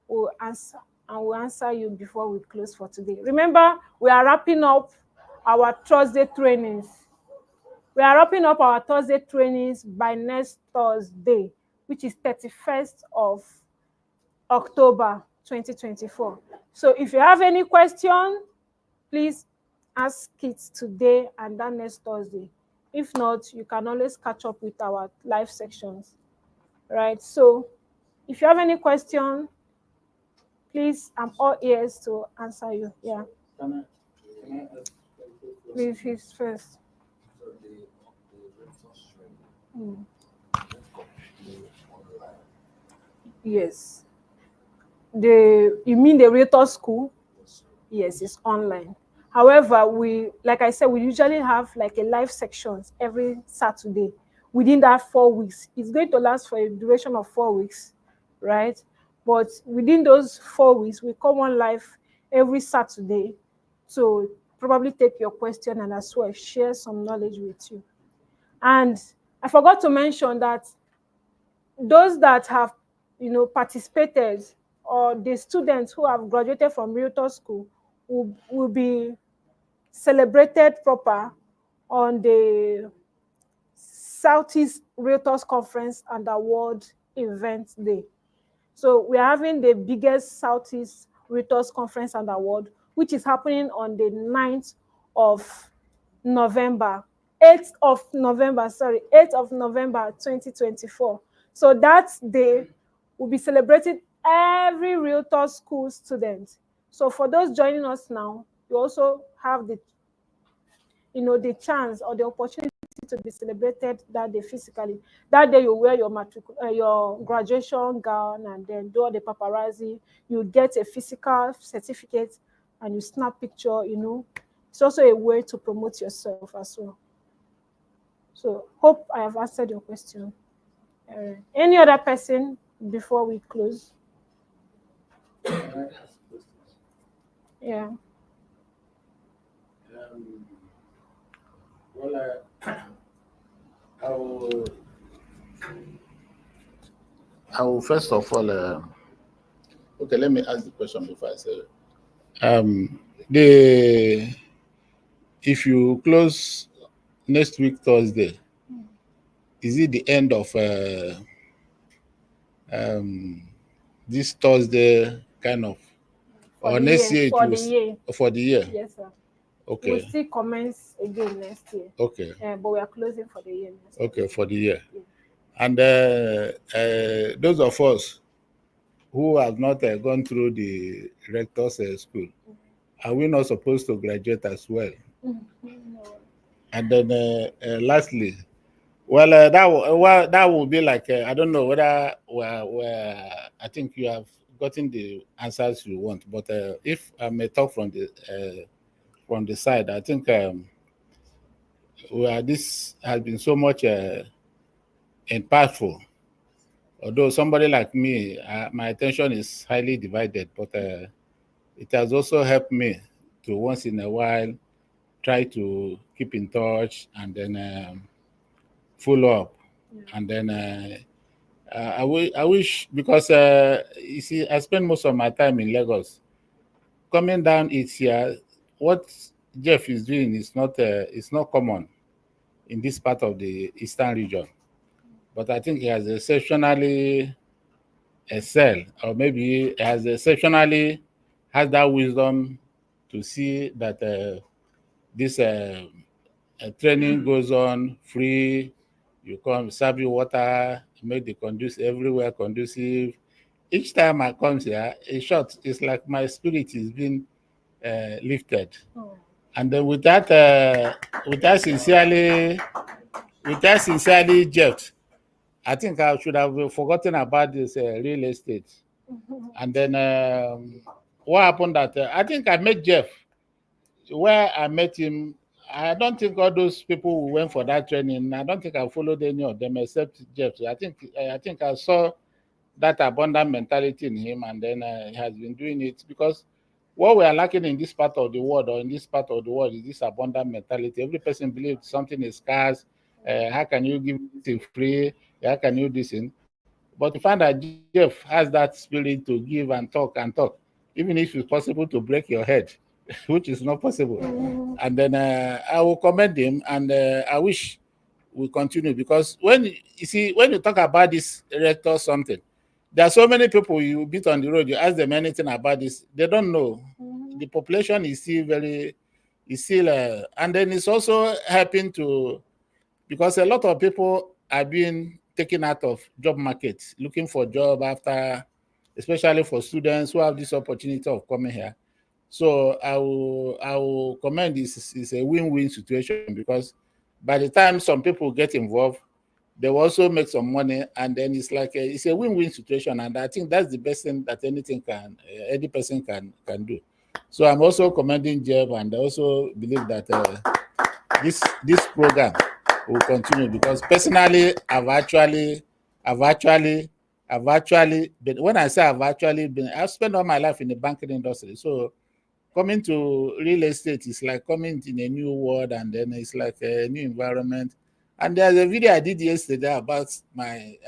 will answer you before we close for today. Remember, we are wrapping up our Thursday trainings. We are wrapping up our Thursday trainings by next Thursday, which is 31st of October 2024. So if you have any question, please ask it today and then next Thursday. If not, you can always catch up with our live sections. right? So if you have any question, please, I'm all ears to answer you. Yeah, Can I ask a quick please, question? he's first. So the rentals training, Mm. is it completely online? Yes. You mean the Realtor School? Yes, sir. Yes, it's online. However, like I said, we usually have like a live sections every Saturday within that 4 weeks. It's going to last for a duration of 4 weeks, right? But within those 4 weeks, we come on live every Saturday to probably take your question and as well share some knowledge with you. And I forgot to mention that those that have participated, or the students who have graduated from Realtor School, will be celebrated proper on the Southeast Realtors Conference and Award event day. So we're having the biggest Southeast Realtors Conference and Award, which is happening on the 9th of November, 8th of November, sorry, 8th of November 2024. So that day will be celebrating every Realtor School student. So for those joining us now, you also have the chance or the opportunity to be celebrated that day physically. That day you wear your graduation gown and then do all the paparazzi. You get a physical certificate and you snap picture. It's also a way to promote yourself as well. So hope I have answered your question. Any other person before we close? Can I ask questions? Yeah. Um, well, I will, I will first of all, okay, let me ask the question before I say it. The If you close next week Thursday, is it the end of um, this Thursday kind of, For or the next year. year it For will the year. for the year? Yes, sir. We'll Okay, still commence again next year. okay, But we are closing for the year next year. okay, for the year. Yeah. And those of us who have not gone through the rector's school, are we not supposed to graduate as well? No. And then lastly, well, that will be like I don't know whether I think you have gotten the answers you want, but if I may talk from the side, I think this has been so much impactful. Although somebody like me, my attention is highly divided, but it has also helped me to once in a while try to keep in touch and then follow up. And then I wish, because you see, I spend most of my time in Lagos. Coming down it's here, what Jeff is doing is not common in this part of the eastern region. But I think he has exceptionally excel, or maybe has exceptionally has that wisdom to see that this training goes on free. You come, serve you water, make the conducive everywhere conducive. Each time I come here, in short, it's like my spirit is being lifted. Oh. And then with that sincerely, Jeff, I think I should have forgotten about this real estate. And then what happened that I think I met Jeff where I met him. I don't think all those people who went for that training, I don't think I followed any of them except Jeff. I think I saw that abundant mentality in him, and then he has been doing it because what we are lacking in this part of the world, or in this part of the world, is this abundant mentality. Every person believes something is scarce. How can you give this free? How can you do this? But you find that Jeff has that spirit to give and talk, even if it's possible to break your head, which is not possible. And then I will commend him, and I wish we continue, because when you see, when you talk about this rector something, there are so many people you meet on the road, you ask them anything about this, they don't know. The population is still and then it's also helping to, because a lot of people are being taken out of job market, looking for job after, especially for students who have this opportunity of coming here. So I will commend this is a win-win situation, because by the time some people get involved, they will also make some money, and then it's a win-win situation. And I think that's the best thing that any person can do. So I'm also commending Jeff, and I also believe that this program will continue, because personally I've actually been, when I say I've spent all my life in the banking industry. So coming to real estate is like coming in a new world, and then it's like a new environment. And there's a video I did yesterday about I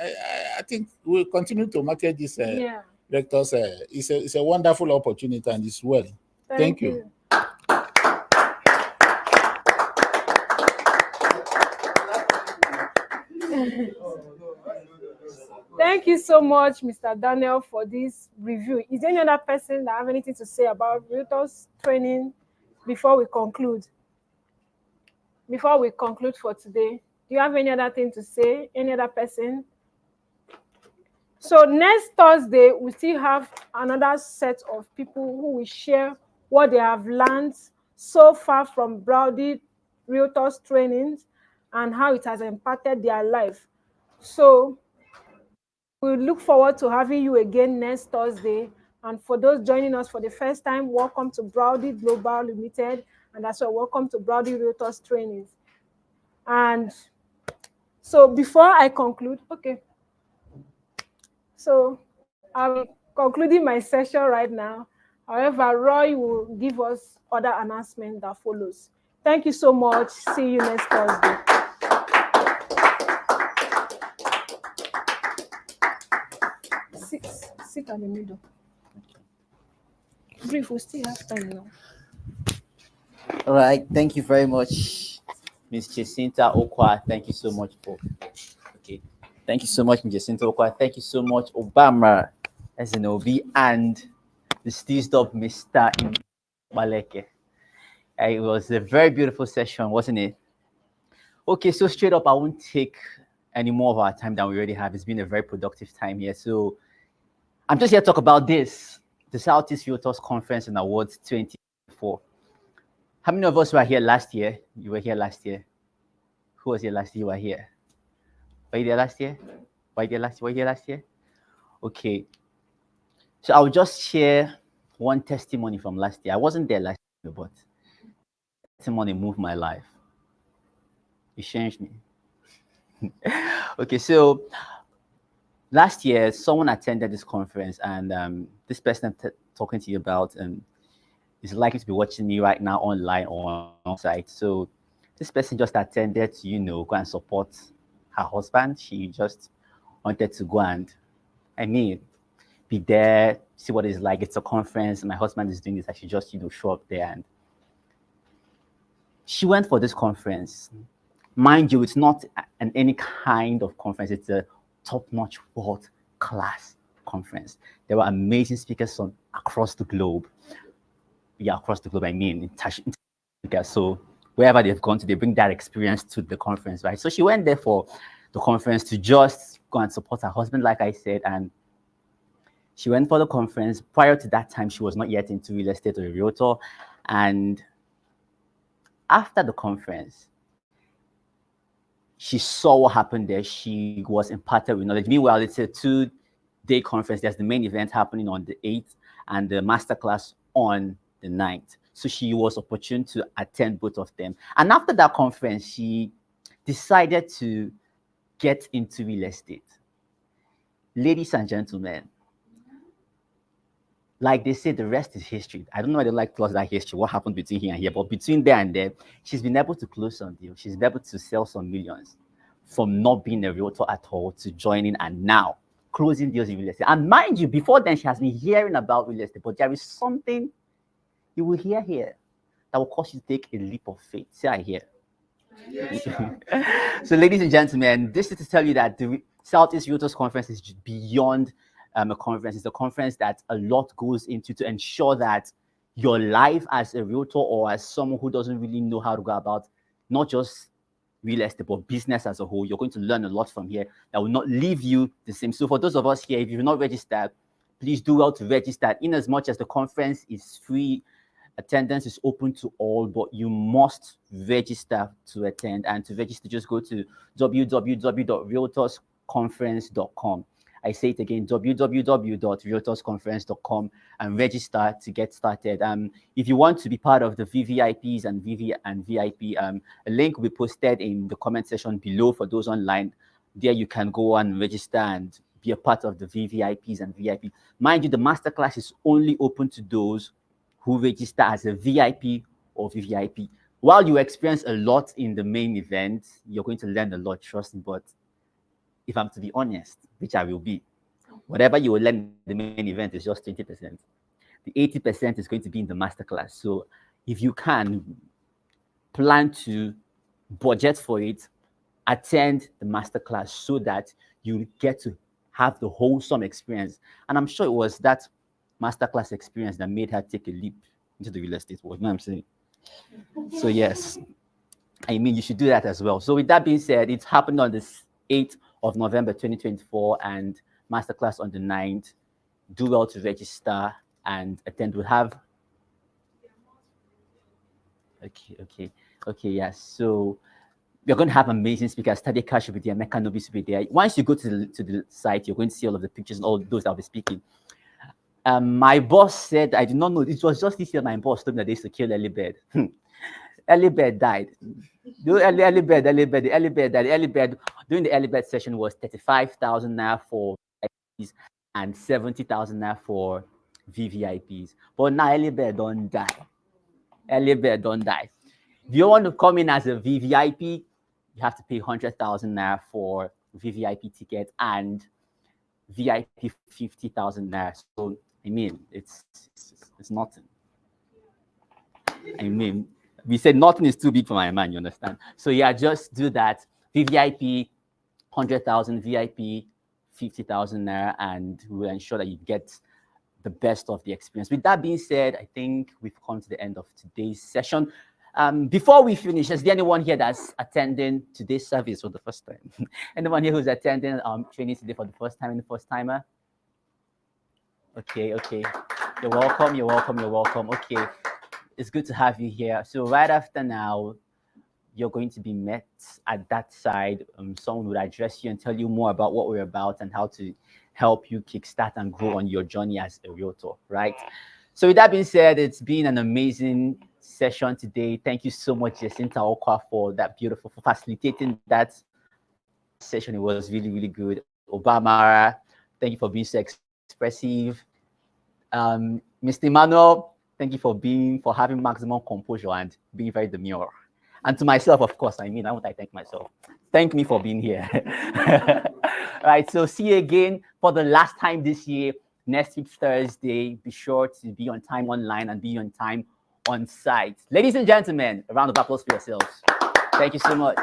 think we'll continue to market this Yeah. Realtors. It's a wonderful opportunity, and it's well. Thank you. Thank you so much, Mr. Daniel, for this review. Is there any other person that have anything to say about Realtors training before we conclude? Before we conclude for today, do you have any other thing to say? Any other person? So next Thursday, we still have another set of people who will share what they have learned so far from Browdy Realtors trainings and how it has impacted their life. So we look forward to having you again next Thursday. And for those joining us for the first time, welcome to Browdy Global Limited, and that's why welcome to Browdy Realtors trainings. And so before I conclude, okay. So I'm concluding my session right now. However, Roy will give us other announcements that follows. Thank you so much. See you next Thursday. Sit at the middle. Brief, we still have time now. All right. Thank you very much, Ms. Jacinta Okwa. Thank you so much for. Okay. Thank you so much, Ms. Jacinta Okwa. Thank you so much, Obama, SNOB, and the stitched up Mr. Baleke. It was a very beautiful session, wasn't it? Okay, so straight up, I won't take any more of our time than we already have. It's been a very productive time here. So I'm just here to talk about this, the Southeast Realtors Conference and Awards 2024. How many of us were here last year? You were here last year. Who was here last year? You were here. Were you there last year? Were you there last year? Were you here last year? Okay. So I'll just share one testimony from last year. I wasn't there last year, but testimony moved my life. It changed me. Okay, so last year, someone attended this conference, and this person I'm talking to you about is likely to be watching me right now online or on site. So this person just attended to, go and support her husband. She just wanted to go and, be there, see what it's like. It's a conference. My husband is doing this. I should just, show up there. And she went for this conference. Mind you, it's not any kind of conference. It's a top-notch world-class conference. There were amazing speakers from across the globe. Yeah, across the globe, international. So wherever they've gone to, they bring that experience to the conference, right? So she went there for the conference to just go and support her husband, like I said, and she went for the conference. Prior to that time, she was not yet into real estate or a realtor. And after the conference, she saw what happened there. She was imparted with knowledge. Meanwhile, it's a 2-day conference. There's the main event happening on the 8th and the masterclass on the 9th. So she was opportune to attend both of them. And after that conference, she decided to get into real estate. Ladies and gentlemen, like they say, the rest is history. I don't know why they like to close that history, what happened between here and here, but between there and there, she's been able to close some deals. She's been able to sell some millions from not being a realtor at all to joining and now closing deals in real estate. And mind you, before then, she has been hearing about real estate, but there is something you will hear here that will cause you to take a leap of faith. Say, I hear. So, ladies and gentlemen, this is to tell you that the Southeast Realtors Conference is beyond a conference. It's a conference that a lot goes into to ensure that your life as a realtor or as someone who doesn't really know how to go about not just real estate, but business as a whole. You're going to learn a lot from here that will not leave you the same. So for those of us here, if you're not registered, please do well to register. In as much as the conference is free, attendance is open to all, but you must register to attend. And to register, just go to www.realtorsconference.com. I say it again, www.realtorsconference.com, and register to get started. If you want to be part of the VVIPs and VIP, a link will be posted in the comment section below for those online. There you can go and register and be a part of the VVIPs and VIP. Mind you, the masterclass is only open to those who register as a VIP or VVIP. While you experience a lot in the main event, you're going to learn a lot, trust me. But if I'm to be honest, which I will be, whatever you will learn in the main event is just 20%. The 80% is going to be in the masterclass. So if you can plan to budget for it, attend the masterclass so that you get to have the wholesome experience. And I'm sure it was that masterclass experience that made her take a leap into the real estate world. You know what I'm saying? So yes, I mean, you should do that as well. So with that being said, it's happened on the 8th of November 2024 and masterclass on the 9th. Do well to register and attend. We'll have okay, yes. So we're going to have amazing speakers. Tade Cash will be there, Mecca Nobis will be there. Once you go to the site, you're going to see all of the pictures and all those that will be speaking. My boss said, I did not know, it was just this year my boss told me that they used to kill early bird. Early bird died. The early bird died. During the early bird session was 35,000 naira for VIPs and 70,000 naira for VVIPs. But now early bird don't die. Early bird don't die. If you want to come in as a VVIP, you have to pay 100,000 naira for VVIP ticket and VIP 50,000 naira. So I mean, it's nothing. I mean, we said nothing is too big for my man. You understand? So yeah, just do that. VVIP 100,000, VIP 50,000 naira, and we will ensure that you get the best of the experience. With that being said, I think we've come to the end of today's session. Before we finish, is there anyone here that's attending today's service for the first time? Anyone here who's attending training today for the first time and the first timer? Okay. You're welcome. Okay. It's good to have you here. So right after now, you're going to be met at that side. Someone would address you and tell you more about what we're about and how to help you kickstart and grow on your journey as a realtor, right? So with that being said, it's been an amazing session today. Thank you so much, Jacinta Okwa, for facilitating that session. It was really, really good. Obama, thank you for being so expressive. Mr. Emmanuel, thank you for having maximum composure and being very demure. And to myself, of course, I want to thank myself. Thank me for being here. Right, so see you again for the last time this year, next week, Thursday. Be sure to be on time online and be on time on site. Ladies and gentlemen, a round of applause for yourselves. Thank you so much.